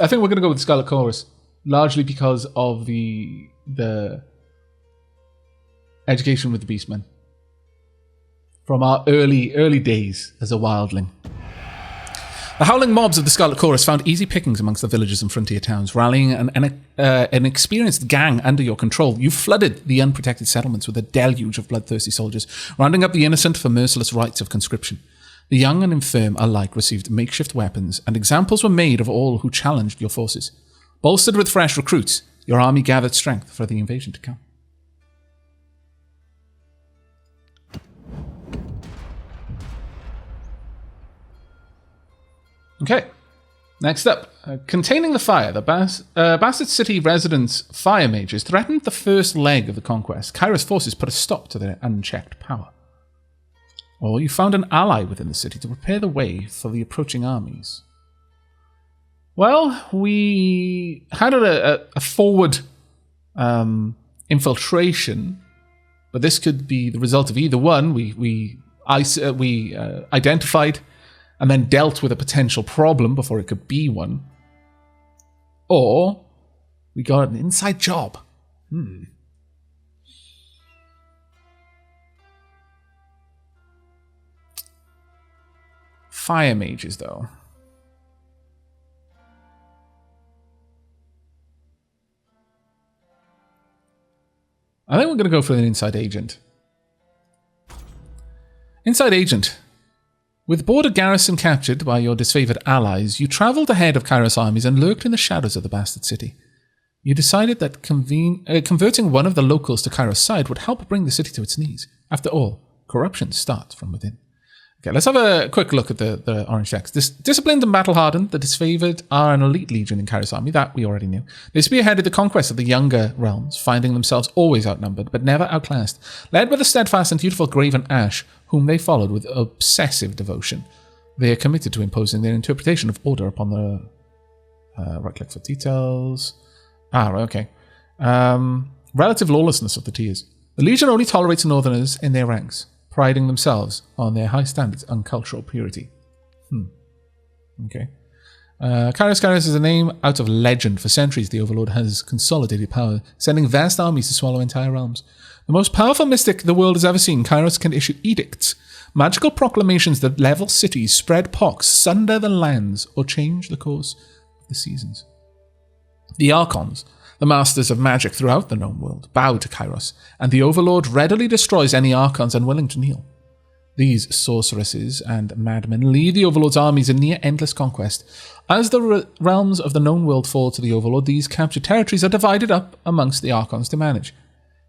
Speaker 1: think we're going to go with Scarlet Chorus. Largely because of the education with the Beastmen from our early days as a wildling. The howling mobs of the Scarlet Chorus found easy pickings amongst the villages and frontier towns. Rallying an experienced gang under your control, you flooded the unprotected settlements with a deluge of bloodthirsty soldiers, rounding up the innocent for merciless rites of conscription. The young and infirm alike received makeshift weapons, and examples were made of all who challenged your forces. Bolstered with fresh recruits, your army gathered strength for the invasion to come. Okay, next up. Containing the fire, the Bassett City residents' fire mages threatened the first leg of the conquest. Kyros forces put a stop to their unchecked power. Or you found an ally within the city to prepare the way for the approaching armies. Well, we had a forward infiltration, but this could be the result of either one. We identified and then dealt with a potential problem before it could be one. Or we got an inside job. Fire mages, though. I think we're going to go for an inside agent. Inside agent. With border garrison captured by your disfavored allies, you travelled ahead of Kyros armies and lurked in the shadows of the Bassett City. You decided that converting one of the locals to Kyros' side would help bring the city to its knees. After all, corruption starts from within. Okay, let's have a quick look at the orange text. Disciplined and battle-hardened, the disfavored are an elite legion in Kyros' army. That we already knew. They spearheaded the conquest of the younger realms, finding themselves always outnumbered, but never outclassed. Led by the steadfast and dutiful Graven Ash, whom they followed with obsessive devotion. They are committed to imposing their interpretation of order upon the... right-click for details. Right, okay. Relative lawlessness of the tiers. The Legion only tolerates Northerners in their ranks, priding themselves on their high standards and cultural purity. Okay. Kyros is a name out of legend. For centuries, the Overlord has consolidated power, sending vast armies to swallow entire realms. The most powerful mystic the world has ever seen, Kyros can issue edicts, magical proclamations that level cities, spread pox, sunder the lands, or change the course of the seasons. The Archons, the masters of magic throughout the known world, bow to Kyros, and the Overlord readily destroys any Archons unwilling to kneel. These sorceresses and madmen lead the Overlord's armies in near-endless conquest. As the realms of the known world fall to the Overlord, these captured territories are divided up amongst the Archons to manage.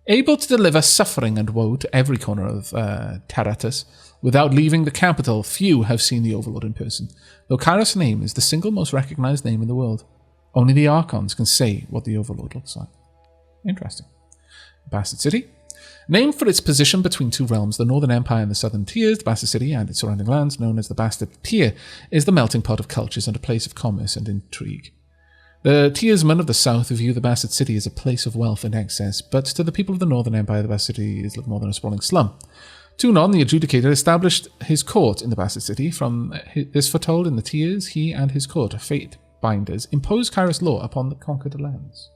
Speaker 1: Able to deliver suffering and woe to every corner of Taratus, without leaving the capital, few have seen the Overlord in person, though Kyros' name is the single most recognized name in the world. Only the Archons can say what the Overlord looks like. Interesting. Bassett City. Named for its position between two realms, the Northern Empire and the Southern Tiers, Bassett City and its surrounding lands, known as the Bassett Tier, is the melting pot of cultures and a place of commerce and intrigue. The Tiersmen of the South view the Bassett City as a place of wealth and excess, but to the people of the Northern Empire, the Bassett City is little more than a sprawling slum. Tunon, the adjudicator, established his court in the Bassett City. From this foretold in the Tiers, he and his court, fate binders, imposed Kyros law upon the conquered lands.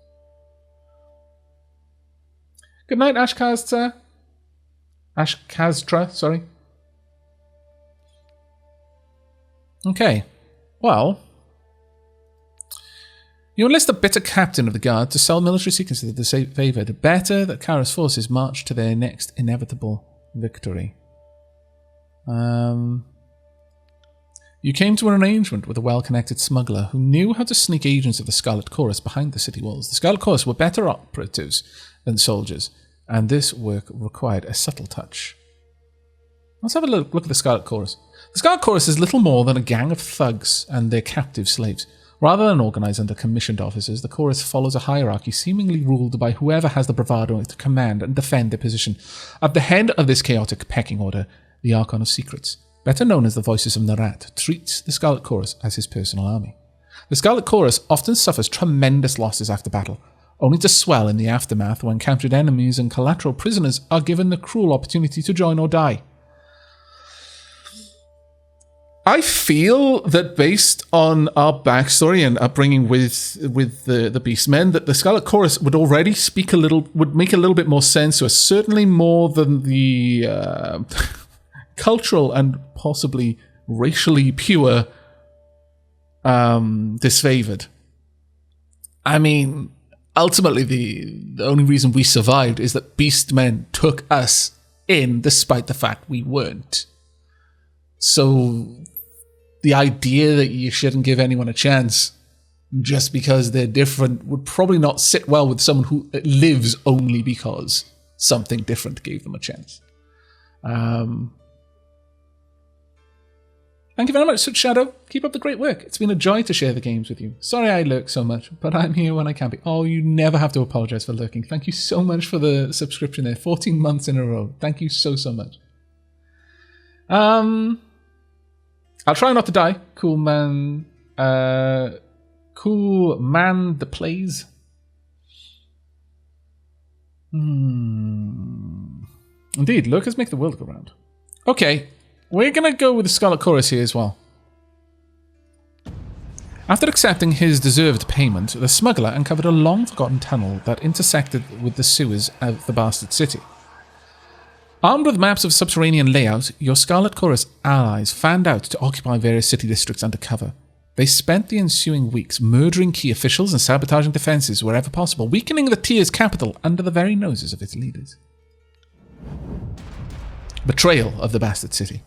Speaker 1: Good night, Ashkaztra, sorry. Okay, well, you enlist a bitter captain of the guard to sell military secrets to the disfavored. Better that Kyros forces march to their next inevitable victory. You came to an arrangement with a well-connected smuggler who knew how to sneak agents of the Scarlet Chorus behind the city walls. The Scarlet Chorus were better operatives than soldiers, and this work required a subtle touch. Let's have a look at the Scarlet Chorus. The Scarlet Chorus is little more than a gang of thugs and their captive slaves. Rather than organize under commissioned officers, the Chorus follows a hierarchy seemingly ruled by whoever has the bravado to command and defend their position. At the head of this chaotic pecking order, the Archon of Secrets, better known as the Voices of Narat, treats the Scarlet Chorus as his personal army. The Scarlet Chorus often suffers tremendous losses after battle, only to swell in the aftermath when captured enemies and collateral prisoners are given the cruel opportunity to join or die. I feel that based on our backstory and upbringing with the Beastmen, that the Scarlet Chorus would already would make a little bit more sense to us, certainly more than the cultural and possibly racially pure disfavored. I mean, ultimately the only reason we survived is that Beastmen took us in despite the fact we weren't. So the idea that you shouldn't give anyone a chance just because they're different would probably not sit well with someone who lives only because something different gave them a chance. Thank you very much, Soot Shadow. Keep up the great work. It's been a joy to share the games with you. Sorry I lurk so much, but I'm here when I can be. Oh, you never have to apologize for lurking. Thank you so much for the subscription there. 14 months in a row. Thank you so much. I'll try not to die. Cool man the plays. Indeed, lurkers make the world go round. Okay. We're going to go with the Scarlet Chorus here as well. After accepting his deserved payment, the smuggler uncovered a long-forgotten tunnel that intersected with the sewers of the Bassett City. Armed with maps of subterranean layout, your Scarlet Chorus allies fanned out to occupy various city districts undercover. They spent the ensuing weeks murdering key officials and sabotaging defences wherever possible, weakening the Tier's capital under the very noses of its leaders. Betrayal of the Bassett City.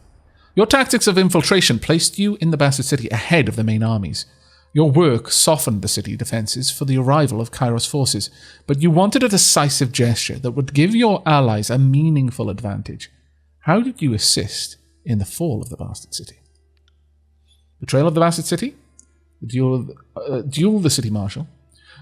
Speaker 1: Your tactics of infiltration placed you in the Bassett City ahead of the main armies. Your work softened the city defences for the arrival of Kyros forces, but you wanted a decisive gesture that would give your allies a meaningful advantage. How did you assist in the fall of the Bassett City. Betrayal of the Bassett City, the duel of the City Marshal.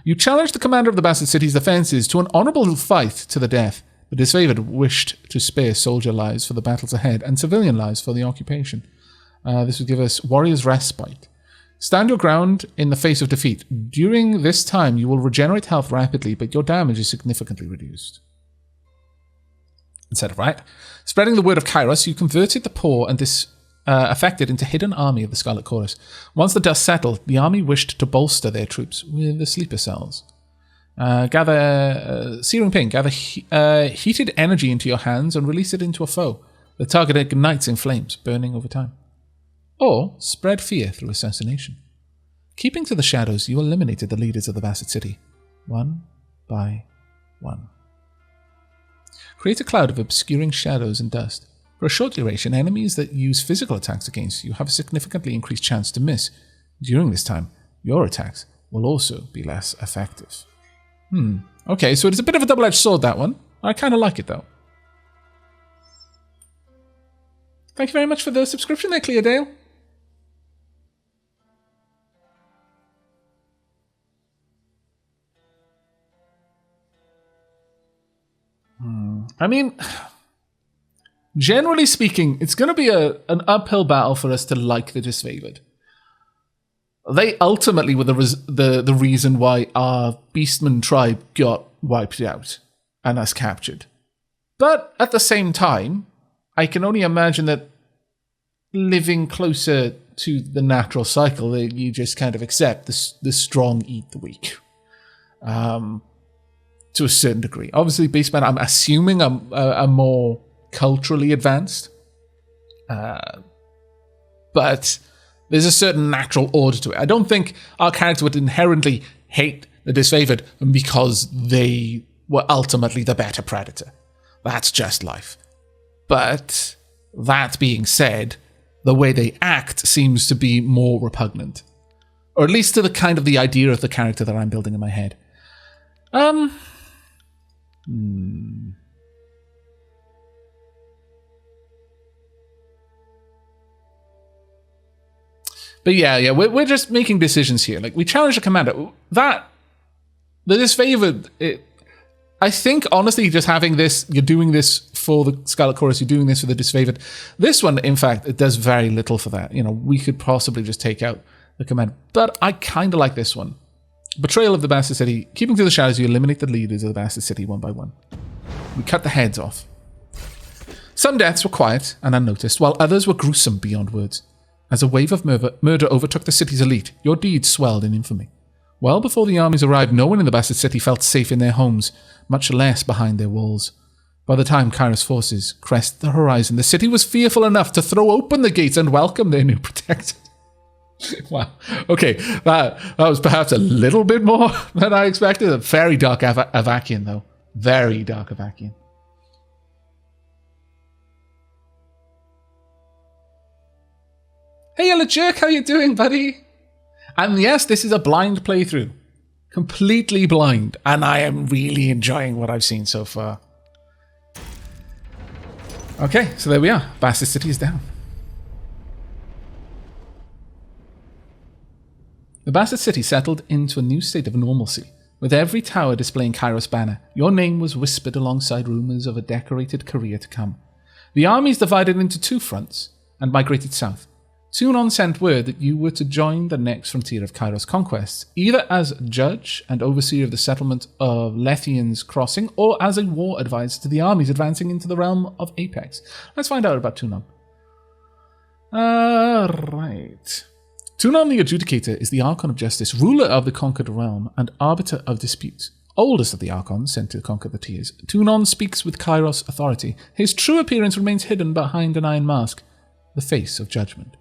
Speaker 1: You challenged the commander of the Bassett City's defences to an honourable fight to the death, but disfavoured wished to spare soldier lives for the battles ahead and civilian lives for the occupation. This would give us Warrior's Respite. Stand your ground in the face of defeat. During this time, you will regenerate health rapidly, but your damage is significantly reduced. Instead of right, spreading the word of Kyros, you converted the poor and affected into hidden army of the Scarlet Chorus. Once the dust settled, the army wished to bolster their troops with the sleeper cells. Searing Pain, gather heated energy into your hands and release it into a foe. The target ignites in flames, burning over time. Or spread fear through assassination. Keeping to the shadows, you eliminated the leaders of the Bassett City, one by one. Create a cloud of obscuring shadows and dust. For a short duration, enemies that use physical attacks against you have a significantly increased chance to miss. During this time, your attacks will also be less effective. Okay, so it's a bit of a double-edged sword, that one. I kind of like it, though. Thank you very much for the subscription there, Cleardale. I mean, generally speaking, it's going to be an uphill battle for us to like the Disfavored. They ultimately were the reason why our Beastman tribe got wiped out and us captured. But at the same time, I can only imagine that living closer to the natural cycle, that you just kind of accept the strong eat the weak. To a certain degree. Obviously, Beastmen, I'm assuming, are more culturally advanced. But there's a certain natural order to it. I don't think our character would inherently hate the Disfavored because they were ultimately the better predator. That's just life. But that being said, the way they act seems to be more repugnant. Or at least to the kind of the idea of the character that I'm building in my head. But yeah, we're just making decisions here. Like, we challenge the commander. The Disfavored, I think, honestly, just having this, you're doing this for the Scarlet Chorus, you're doing this for the Disfavored. This one, in fact, it does very little for that. You know, we could possibly just take out the commander. But I kind of like this one. Betrayal of the Bassett City. Keeping to the shadows, you eliminate the leaders of the Bassett City one by one. We cut the heads off. Some deaths were quiet and unnoticed, while others were gruesome beyond words. As a wave of murder overtook the city's elite, your deeds swelled in infamy. Well before the armies arrived, no one in the Bassett City felt safe in their homes, much less behind their walls. By the time Kyros forces crested the horizon, the city was fearful enough to throw open the gates and welcome their new protectors. Wow. Okay, that was perhaps a little bit more than I expected. A very dark Aavakian, though. Very dark Aavakian. Hey, Yellow Jerk, how you doing, buddy? And yes, this is a blind playthrough. Completely blind. And I am really enjoying what I've seen so far. Okay, so there we are. Bassett City is down. The Bassett City settled into a new state of normalcy. With every tower displaying Kyros' banner, your name was whispered alongside rumours of a decorated career to come. The armies divided into two fronts and migrated south. Tunon sent word that you were to join the next frontier of Kyros' conquests, either as judge and overseer of the settlement of Lethian's Crossing, or as a war advisor to the armies advancing into the realm of Apex. Let's find out about Tunon. Right. Tunon the Adjudicator is the Archon of Justice, ruler of the conquered realm, and arbiter of disputes. Oldest of the Archons sent to conquer the tiers, Tunon speaks with Kyros authority. His true appearance remains hidden behind an iron mask, the face of judgment.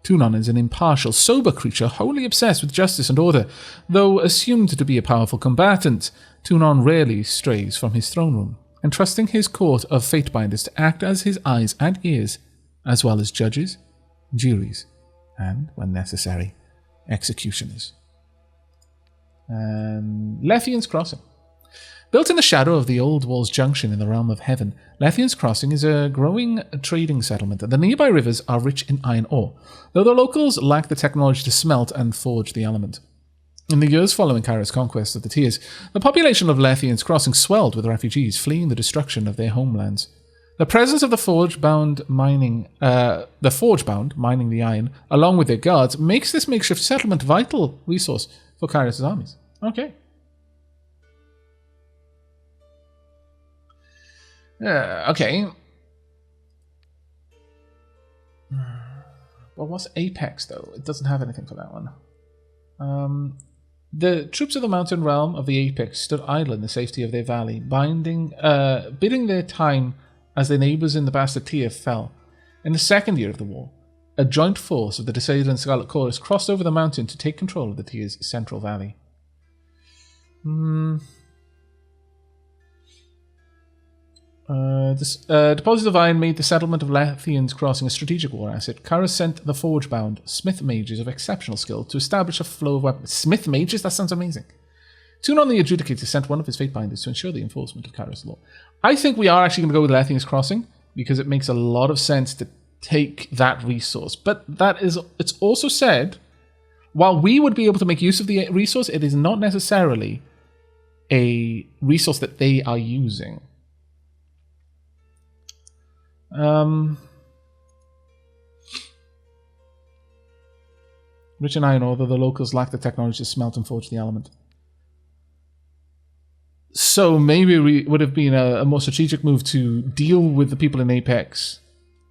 Speaker 1: Tunon is an impartial, sober creature wholly obsessed with justice and order. Though assumed to be a powerful combatant, Tunon rarely strays from his throne room, entrusting his court of Fatebinders to act as his eyes and ears, as well as judges, juries, and, when necessary, executioners. Lethian's Crossing. Built in the shadow of the Old Wall's junction in the realm of heaven, Lethian's Crossing is a growing trading settlement, and the nearby rivers are rich in iron ore, though the locals lack the technology to smelt and forge the element. In the years following Kyros' conquest of the Tiers, the population of Lethian's Crossing swelled with refugees fleeing the destruction of their homelands. The presence of the forge-bound mining the iron, along with their guards, makes this makeshift settlement a vital resource for Kyros' armies. Okay. Okay. Well, what's Apex, though? It doesn't have anything for that one. The troops of the mountain realm of the Apex stood idle in the safety of their valley, biding their time as their neighbours in the Bassett City fell. In the second year of the war, a joint force of the Desader and Scarlet Chorus crossed over the mountain to take control of the Tier's central valley. This deposit of iron made the settlement of Lethian's Crossing a strategic war asset. Kyros sent the forge-bound Smith mages of exceptional skill to establish a flow of weapons. Smith mages? That sounds amazing. Tunon the Adjudicator sent one of his Fatebinders to ensure the enforcement of Kyros' law. I think we are actually going to go with Lethian's Crossing, because it makes a lot of sense to take that resource. But it's also said, while we would be able to make use of the resource, it is not necessarily a resource that they are using. Rich in iron ore, though the locals lack the technology to smelt and forge the element. So maybe it would have been a more strategic move to deal with the people in Apex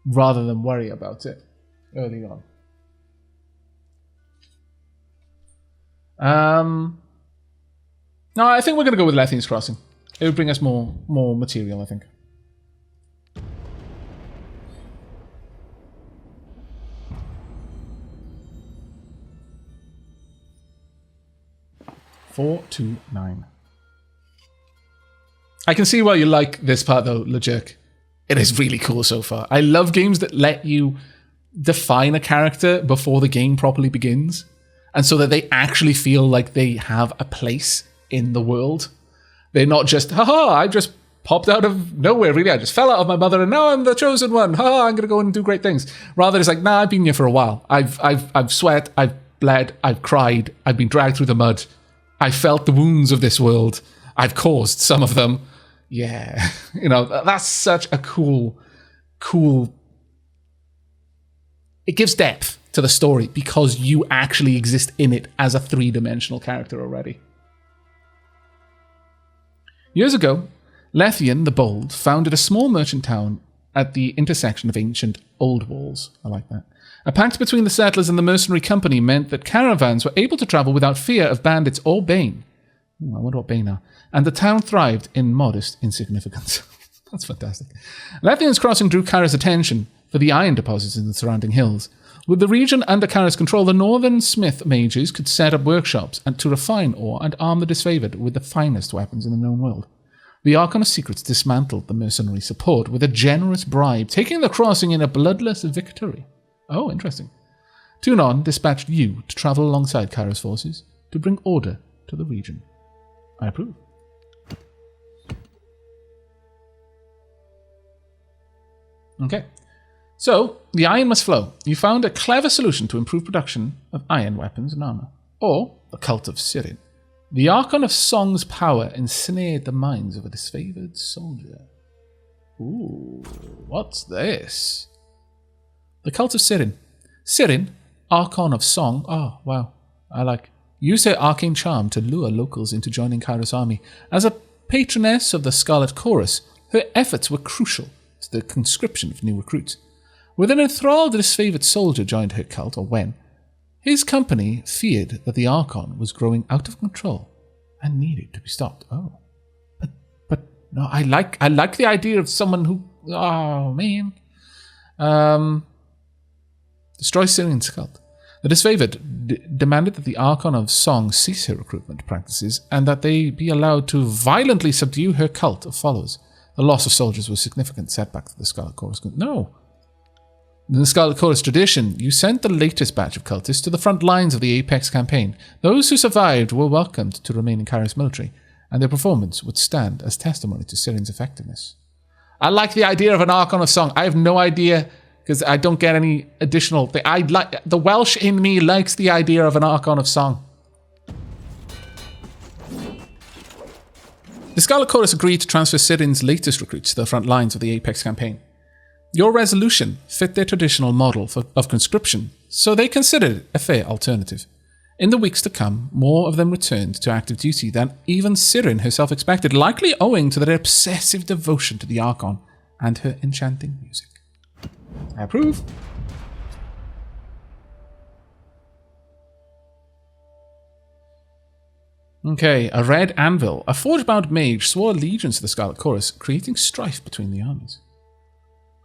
Speaker 1: rather than worry about it early on. No, I think we're going to go with Lethian's Crossing. It would bring us more material, I think. Four to 9. I can see why you like this part, though, LeJerk. It is really cool so far. I love games that let you define a character before the game properly begins, and so that they actually feel like they have a place in the world. They're not just, haha, I just popped out of nowhere, really. I just fell out of my mother, and now I'm the chosen one. Haha, I'm going to go and do great things. Rather, it's like, nah, I've been here for a while. I've sweat, I've bled, I've cried, I've been dragged through the mud. I felt the wounds of this world. I've caused some of them. Yeah. That's such a cool... It gives depth to the story because you actually exist in it as a three-dimensional character already. Years ago, Lethian the Bold founded a small merchant town at the intersection of ancient old walls. I like that. A pact between the settlers and the mercenary company meant that caravans were able to travel without fear of bandits or Bane. Ooh, I wonder what Bane are. And the town thrived in modest insignificance. That's fantastic. Lethian's Crossing drew Kyros' attention for the iron deposits in the surrounding hills. With the region under Kyros' control, the northern smith mages could set up workshops and to refine ore and arm the disfavored with the finest weapons in the known world. The Archon of Secrets dismantled the mercenary support with a generous bribe, taking the crossing in a bloodless victory. Oh, interesting. Tunon dispatched you to travel alongside Kyros' forces to bring order to the region. I approve. Okay. So, the iron must flow. You found a clever solution to improve production of iron weapons and armor. Or, the cult of Sirin. The Archon of Song's power ensnared the minds of a disfavored soldier. Ooh, what's this? The cult of Sirin. Sirin, Archon of Song. Oh, wow. I like. Used her arcane charm to lure locals into joining Kyros' army. As a patroness of the Scarlet Chorus, her efforts were crucial to the conscription of new recruits. When an enthralled disfavored soldier joined her cult, or when, his company feared that the Archon was growing out of control and needed to be stopped. Oh. But no, I like the idea of someone who... Oh, man. Destroy Syrian's cult. The disfavored demanded that the Archon of Song cease her recruitment practices and that they be allowed to violently subdue her cult of followers. The loss of soldiers was a significant setback to the Scarlet Chorus. No. In the Scarlet Chorus tradition, you sent the latest batch of cultists to the front lines of the Apex campaign. Those who survived were welcomed to remain in Kyros military, and their performance would stand as testimony to Siren's effectiveness. I like the idea of an Archon of Song. I have no idea, because I don't get any additional thing. The Welsh in me likes the idea of an Archon of Song. The Scarlet Chorus agreed to transfer Siren's latest recruits to the front lines of the Apex campaign. Your resolution fit their traditional model of conscription, so they considered it a fair alternative. In the weeks to come, more of them returned to active duty than even Siren herself expected, likely owing to their obsessive devotion to the Archon and her enchanting music. I approve. Okay, a red anvil. A forge-bound mage swore allegiance to the Scarlet Chorus, creating strife between the armies.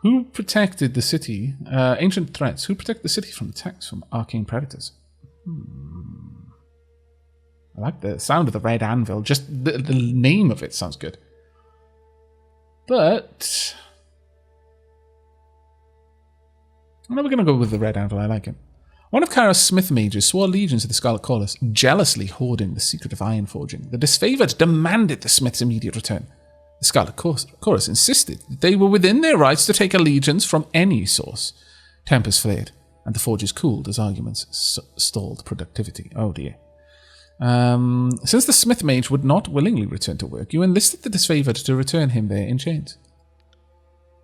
Speaker 1: Who protected the city? Ancient threats. Who protected the city from attacks from arcane predators? I like the sound of the red anvil. Just the name of it sounds good. But we're going to go with the red anvil. I like it. One of Kyros' smith mages swore allegiance to the Scarlet Chorus, jealously hoarding the secret of iron forging. The disfavored demanded the smith's immediate return. The Scarlet Chorus insisted that they were within their rights to take allegiance from any source. Tempers flared, and the forges cooled as arguments stalled productivity. Oh dear. Since the smith mage would not willingly return to work, you enlisted the disfavored to return him there in chains.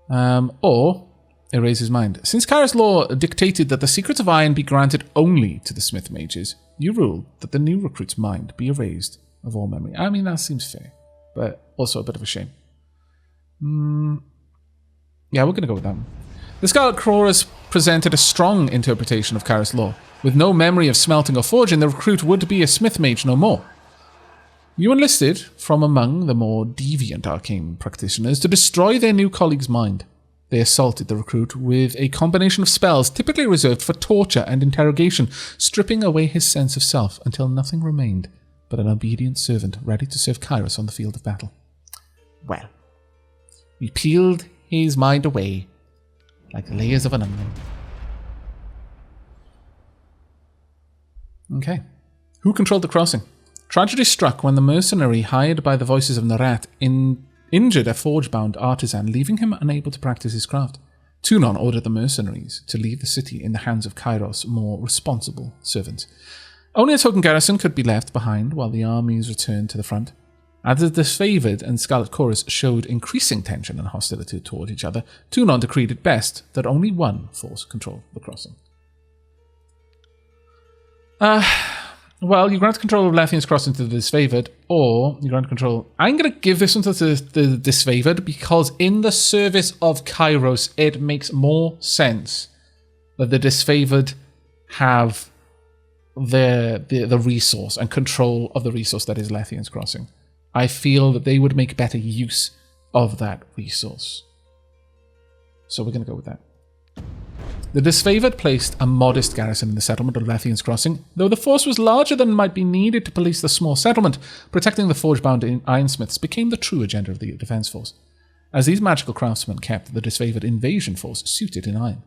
Speaker 1: Or erase his mind. Since Kyros law dictated that the secrets of iron be granted only to the smith mages, you ruled that the new recruit's mind be erased of all memory. I mean, that seems fair, but also a bit of a shame. Yeah, we're going to go with that one. The Scarlet Chorus presented a strong interpretation of Kyros law. With no memory of smelting or forging, the recruit would be a smith mage no more. You enlisted from among the more deviant arcane practitioners to destroy their new colleague's mind. They assaulted the recruit with a combination of spells typically reserved for torture and interrogation, stripping away his sense of self until nothing remained but an obedient servant ready to serve Kyros on the field of battle. Well, we peeled his mind away like the layers of an onion. Okay. Who controlled the crossing? Tragedy struck when the mercenary hired by the voices of Narat injured a forge-bound artisan, leaving him unable to practice his craft. Tunon ordered the mercenaries to leave the city in the hands of Kyros' more responsible servants. Only a token garrison could be left behind while the armies returned to the front. As the disfavored and Scarlet Chorus showed increasing tension and hostility toward each other, Tunon decreed it best that only one force control the crossing. Well, you grant control of Lethian's crossing to the disfavored, or you grant control... I'm going to give this one to the disfavored because in the service of Kyros, it makes more sense that the disfavored have the resource and control of the resource that is Lethian's crossing. I feel that they would make better use of that resource. So we're going to go with that. The disfavored placed a modest garrison in the settlement of Lethian's Crossing, though the force was larger than might be needed to police the small settlement. Protecting the forge-bound ironsmiths became the true agenda of the defense force, as these magical craftsmen kept the disfavored invasion force suited in iron.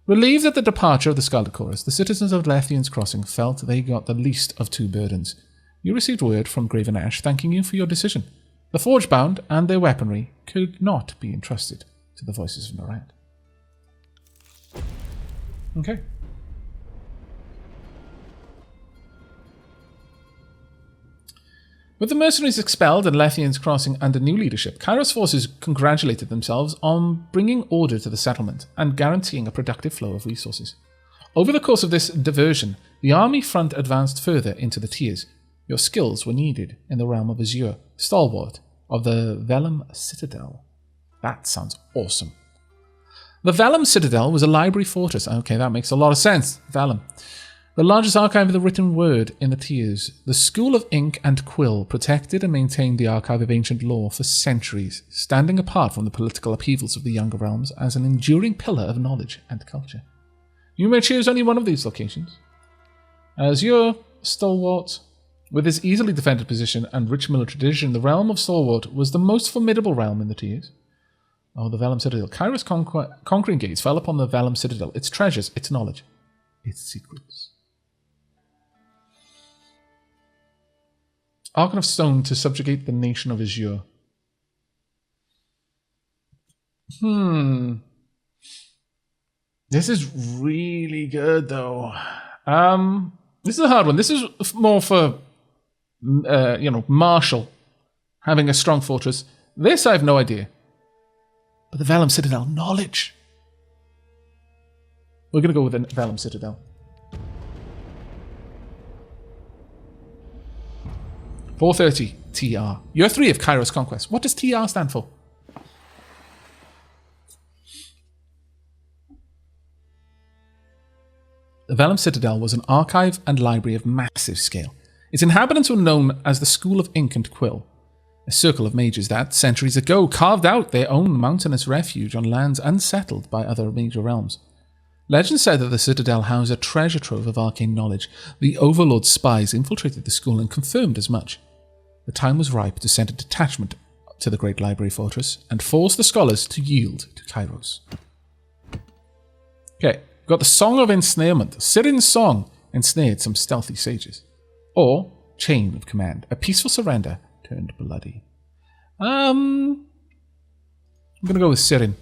Speaker 1: Relieved at the departure of the Scarlet Chorus, the citizens of Lethian's Crossing felt they got the least of two burdens. You received word from Graven Ash thanking you for your decision. The forge-bound and their weaponry could not be entrusted to the voices of Narat. Okay. With the mercenaries expelled and Lethian's Crossing under new leadership, Kyros forces congratulated themselves on bringing order to the settlement and guaranteeing a productive flow of resources. Over the course of this diversion, the army front advanced further into the tiers. Your skills were needed in the realm of Azure, stalwart of the Velum Citadel. That sounds awesome. The Velum Citadel was a library fortress. Okay, that makes a lot of sense. Velum. The largest archive of the written word in the tiers. The School of Ink and Quill protected and maintained the archive of ancient lore for centuries, standing apart from the political upheavals of the younger realms as an enduring pillar of knowledge and culture. You may choose only one of these locations. Azure, stalwart. With its easily defended position and rich military tradition, the realm of Stalwart was the most formidable realm in the tiers. Oh, the Velum Citadel. Kyros' conquering gaze fell upon the Velum Citadel, its treasures, its knowledge, its secrets. Archon of Stone to subjugate the nation of Azure. This is really good, though. This is a hard one. This is more for, Marshall having a strong fortress. This I have no idea. But the Velum Citadel, knowledge. We're going to go with the Velum Citadel. 430 TR. Year 3 of Kyros Conquest. What does TR stand for? The Velum Citadel was an archive and library of massive scale. Its inhabitants were known as the School of Ink and Quill, a circle of mages that, centuries ago, carved out their own mountainous refuge on lands unsettled by other major realms. Legend said that the Citadel housed a treasure trove of arcane knowledge. The Overlord's spies infiltrated the school and confirmed as much. The time was ripe to send a detachment to the Great Library Fortress and force the scholars to yield to Kyros. Okay, we've got the Song of Ensnarement. Sirin's song ensnared some stealthy sages. Or Chain of Command, a peaceful surrender turned bloody. I'm going to go with Sirin.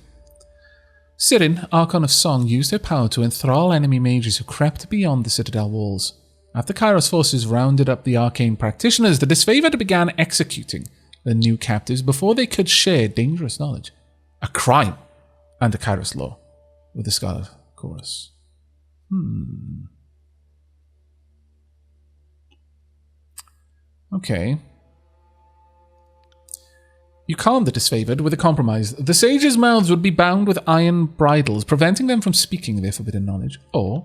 Speaker 1: Sirin, Archon of Song, used her power to enthrall enemy mages who crept beyond the Citadel walls. After Kyros forces rounded up the arcane practitioners, the disfavored began executing the new captives before they could share dangerous knowledge. A crime under Kyros law, with the Scarlet Chorus. Okay. You calmed the disfavored with a compromise. The sages' mouths would be bound with iron bridles, preventing them from speaking their forbidden knowledge. Or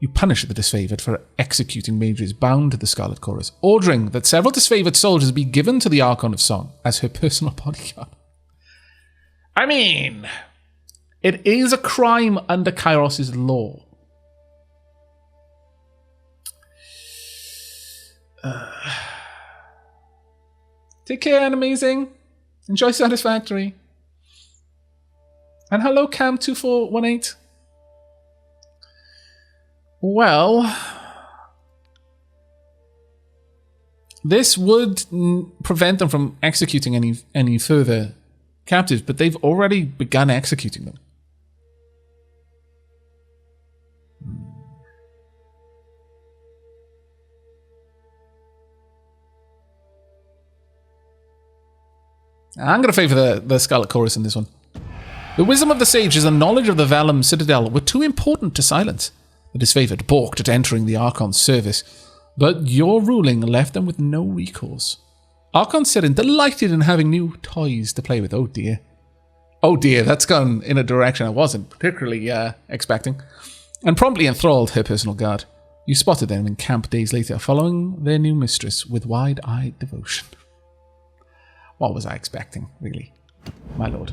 Speaker 1: you punish the disfavored for executing mages bound to the Scarlet Chorus, ordering that several disfavored soldiers be given to the Archon of Song as her personal bodyguard. I mean, it is a crime under Kyros' law. Take care, and amazing. Enjoy Satisfactory. And hello, Cam2418. Well, this would prevent them from executing any further captives, but they've already begun executing them. I'm going to favour the Scarlet Chorus in this one. The wisdom of the sages and knowledge of the Velum Citadel were too important to silence. The disfavored balked at entering the Archon's service, but your ruling left them with no recourse. Archon Sirin, delighted in having new toys to play with. Oh dear. Oh dear, that's gone in a direction I wasn't particularly expecting. And promptly enthralled her personal guard. You spotted them in camp days later, following their new mistress with wide-eyed devotion. What was I expecting, really, my lord?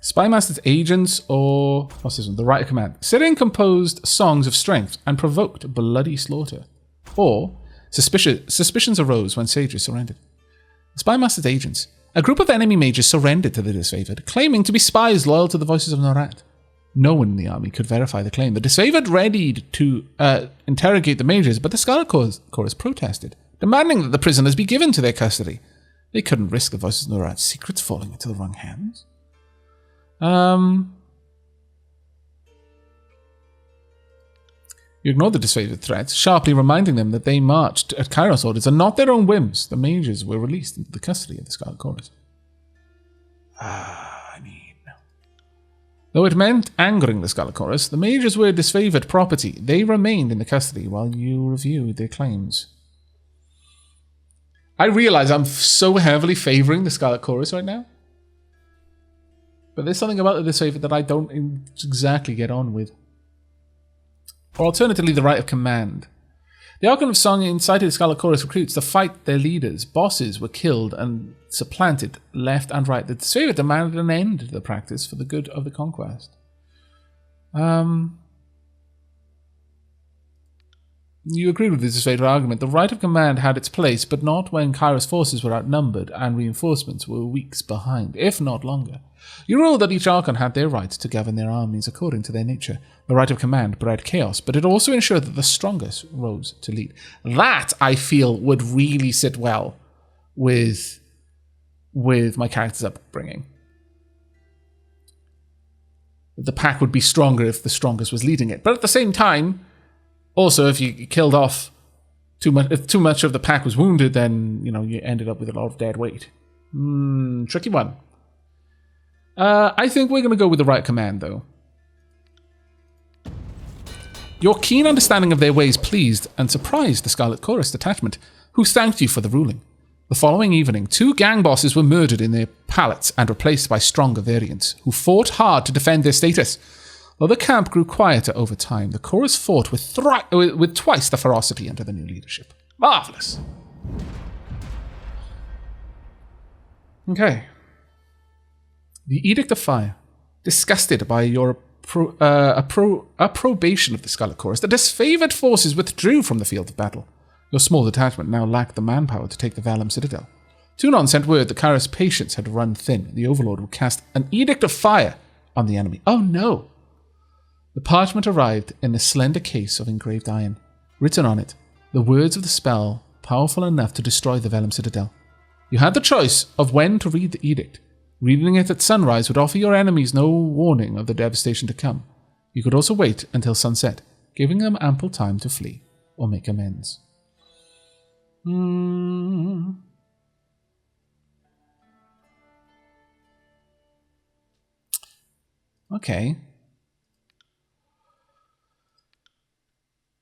Speaker 1: Spymaster's agents, or what's this one? The Right of Command. Sirin composed songs of strength and provoked bloody slaughter. Or suspicions arose when sages surrendered. Spymaster's agents. A group of enemy mages surrendered to the disfavored, claiming to be spies loyal to the voices of Norat. No one in the army could verify the claim. The disfavored readied to interrogate the mages, but the Scarlet Chorus protested, demanding that the prisoners be given to their custody. They couldn't risk the voices of Norat's secrets falling into the wrong hands. You ignored the disfavored threats, sharply reminding them that they marched at Kyros' orders and not their own whims. The mages were released into the custody of the Scarlet Chorus. Though it meant angering the Scarlet Chorus, the mages were disfavored property. They remained in the custody while you reviewed their claims. I realize I'm so heavily favouring the Scarlet Chorus right now. But there's something about the disfavored that I don't exactly get on with. Or alternatively, the Right of Command. The Archon of Song incited the Scarlet Chorus recruits to fight their leaders. Bosses were killed and supplanted left and right. The disfavored demanded an end to the practice for the good of the Conquest. You agreed with this dissuader argument. The right of command had its place, but not when Kyros forces were outnumbered and reinforcements were weeks behind, if not longer. You ruled that each Archon had their right to govern their armies according to their nature. The right of command bred chaos, but it also ensured that the strongest rose to lead. That, I feel, would really sit well with my character's upbringing. The pack would be stronger if the strongest was leading it. But at the same time, also, if you killed off if too much of the pack was wounded, then, you ended up with a lot of dead weight. Tricky one. I think we're going to go with the right command, though. Your keen understanding of their ways pleased and surprised the Scarlet Chorus detachment, who thanked you for the ruling. The following evening, 2 gang bosses were murdered in their pallets and replaced by stronger variants, who fought hard to defend their status. Though the camp grew quieter over time, the chorus fought with twice the ferocity under the new leadership. Marvelous. Okay. The Edict of Fire. Disgusted by your approbation of the Scarlet Chorus, the disfavored forces withdrew from the field of battle. Your small detachment now lacked the manpower to take the Velum Citadel. Tunon sent word that Kyros' patience had run thin. The Overlord would cast an Edict of Fire on the enemy. Oh no! The parchment arrived in a slender case of engraved iron. Written on it, the words of the spell, powerful enough to destroy the Velum Citadel. You had the choice of when to read the edict. Reading it at sunrise would offer your enemies no warning of the devastation to come. You could also wait until sunset, giving them ample time to flee or make amends. Okay.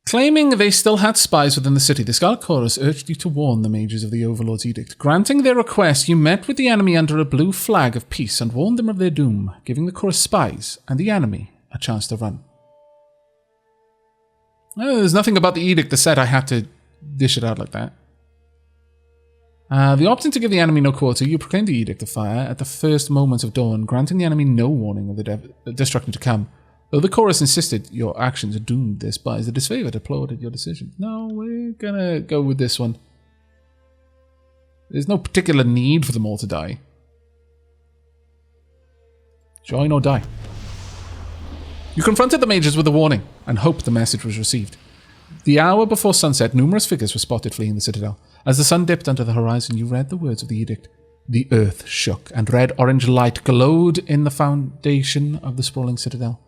Speaker 1: Claiming they still had spies within the city, the Scarlet Chorus urged you to warn the mages of the Overlord's edict. Granting their request, you met with the enemy under a blue flag of peace and warned them of their doom, giving the Chorus spies and the enemy a chance to run. There's nothing about the edict that said I had to dish it out like that. The option to give the enemy no quarter, you proclaimed the Edict of Fire at the first moments of dawn, granting the enemy no warning of the destruction to come. Though the chorus insisted your actions doomed their spies, the disfavored applauded your decision. No, we're gonna go with this one. There's no particular need for them all to die. Join or die. You confronted the mages with a warning and hoped the message was received. The hour before sunset, numerous figures were spotted fleeing the citadel. As the sun dipped under the horizon, you read the words of the edict. The earth shook, and red-orange light glowed in the foundation of the sprawling citadel.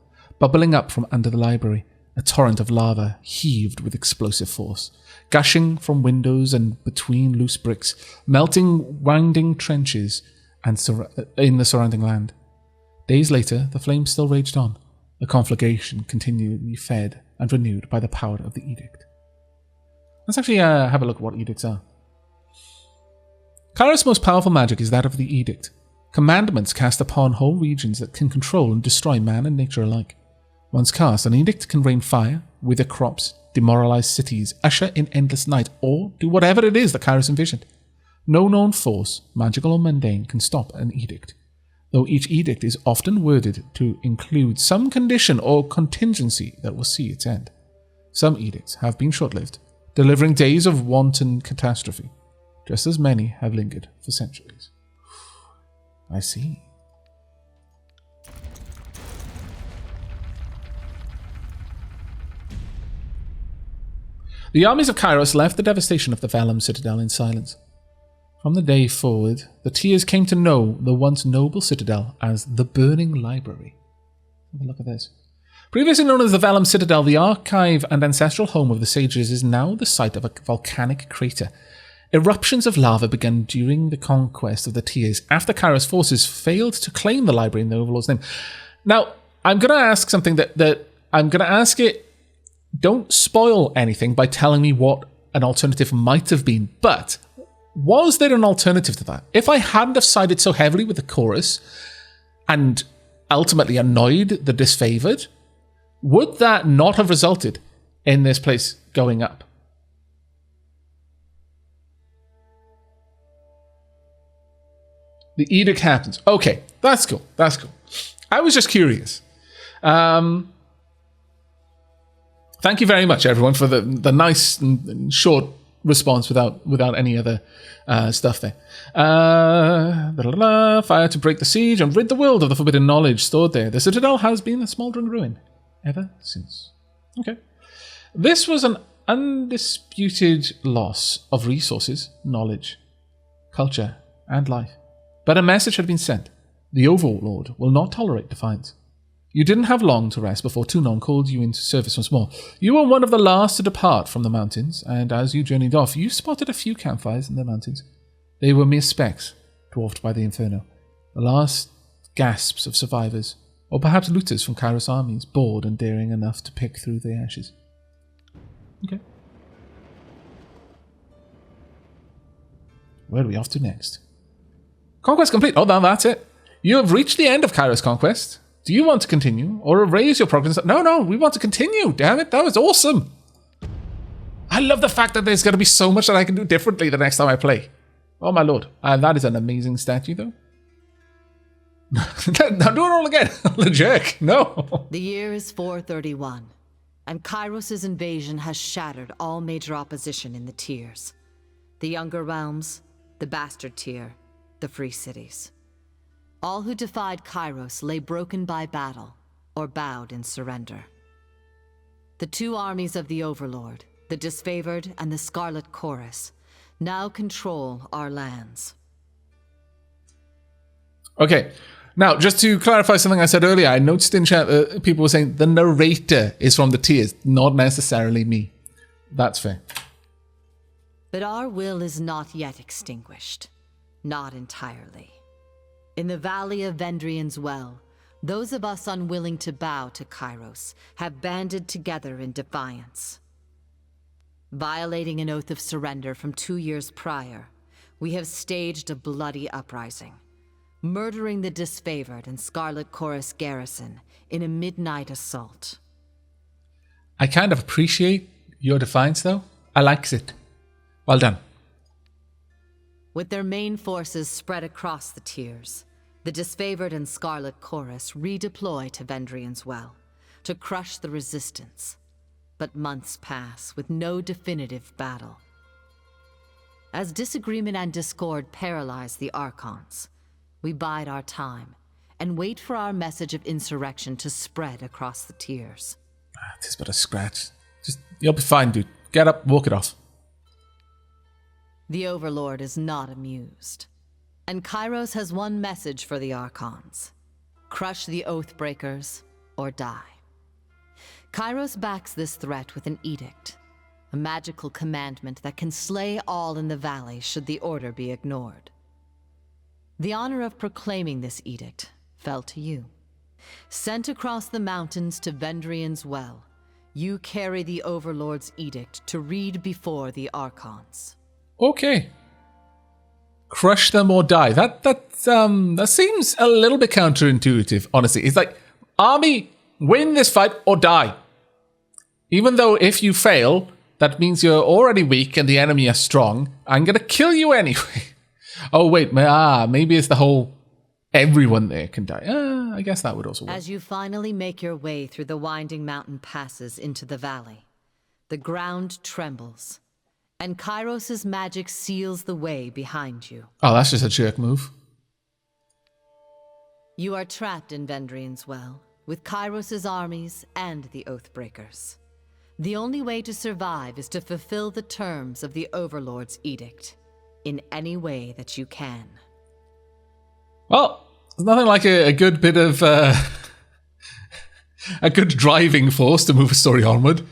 Speaker 1: Bubbling up from under the library, a torrent of lava heaved with explosive force, gushing from windows and between loose bricks, melting winding trenches and in the surrounding land. Days later, the flames still raged on. The conflagration continually fed and renewed by the power of the edict. Let's actually have a look at what edicts are. Kyros' most powerful magic is that of the edict. Commandments cast upon whole regions that can control and destroy man and nature alike. Once cast, an edict can rain fire, wither crops, demoralize cities, usher in endless night, or do whatever it is that Kyros envisioned. No known force, magical or mundane, can stop an edict, though each edict is often worded to include some condition or contingency that will see its end. Some edicts have been short-lived, delivering days of wanton catastrophe, just as many have lingered for centuries. I see. The armies of Kyros left the devastation of the Velum Citadel in silence. From the day forward, the Tears came to know the once noble citadel as the Burning Library. Have a look at this. Previously known as the Velum Citadel, the archive and ancestral home of the sages is now the site of a volcanic crater. Eruptions of lava began during the conquest of the Tears after Kyros' forces failed to claim the library in the Overlord's name. Now, I'm going to ask something that I'm going to ask it. Don't spoil anything by telling me what an alternative might have been, but was there an alternative to that? If I hadn't have sided so heavily with the chorus and ultimately annoyed the disfavored, would that not have resulted in this place going up? The edict happens. Okay, that's cool. That's cool. I was just curious. Thank you very much, everyone, for the nice and short response without any other stuff there. Fire to break the siege and rid the world of the forbidden knowledge stored there. The Citadel has been a smouldering ruin ever since. Okay. This was an undisputed loss of resources, knowledge, culture, and life. But a message had been sent. The Overlord will not tolerate defiance. You didn't have long to rest before Tunon called you into service once more. You were one of the last to depart from the mountains, and as you journeyed off, you spotted a few campfires in the mountains. They were mere specks, dwarfed by the inferno. The last gasps of survivors, or perhaps looters from Kyros armies, bored and daring enough to pick through the ashes. Okay. Where are we off to next? Conquest complete. Oh, now that's it. You have reached the end of Kyros Conquest. Do you want to continue or erase your progress? No, we want to continue. Damn it, that was awesome. I love the fact that there's going to be so much that I can do differently the next time I play. Oh my lord. That is an amazing statue though. Now do it all again. The jerk. No.
Speaker 2: The year is 431, and Kyros' invasion has shattered all major opposition in the tiers. The Younger Realms, the Bastard Tier, the Free Cities. All who defied Kyros lay broken by battle, or bowed in surrender. The two armies of the Overlord, the Disfavored and the Scarlet Chorus, now control our lands.
Speaker 1: Okay, now just to clarify something I said earlier, I noticed in chat that people were saying the narrator is from the tiers, not necessarily me. That's fair.
Speaker 2: But our will is not yet extinguished. Not entirely. In the Valley of Vendrian's Well, those of us unwilling to bow to Kyros have banded together in defiance. Violating an oath of surrender from 2 years prior, we have staged a bloody uprising, murdering the Disfavored and Scarlet Chorus garrison in a midnight assault.
Speaker 1: I kind of appreciate your defiance, though. I likes it. Well done.
Speaker 2: With their main forces spread across the tiers, the Disfavored and Scarlet Chorus redeploy to Vendrian's Well to crush the resistance. But months pass with no definitive battle. As disagreement and discord paralyze the Archons, we bide our time and wait for our message of insurrection to spread across the tiers.
Speaker 1: This but a scratch. You'll be fine, dude. Get up, walk it off.
Speaker 2: The Overlord is not amused. And Kyros has one message for the Archons. Crush the Oathbreakers or die. Kyros backs this threat with an edict. A magical commandment that can slay all in the valley should the order be ignored. The honor of proclaiming this edict fell to you. Sent across the mountains to Vendrian's Well, you carry the Overlord's edict to read before the Archons.
Speaker 1: Okay. Crush them or die. That seems a little bit counterintuitive, honestly. It's like, army, win this fight or die. Even though if you fail, that means you're already weak and the enemy are strong. I'm going to kill you anyway. Oh, wait. Maybe it's the whole everyone there can die. I guess that would also work.
Speaker 2: As you finally make your way through the winding mountain passes into the valley, the ground trembles. And Kyros' magic seals the way behind you.
Speaker 1: Oh, that's just a jerk move.
Speaker 2: You are trapped in Vendrian's Well, with Kyros' armies and the Oathbreakers. The only way to survive is to fulfill the terms of the Overlord's edict, in any way that you can.
Speaker 1: Well, there's nothing like a good bit of... a good driving force to move a story onward.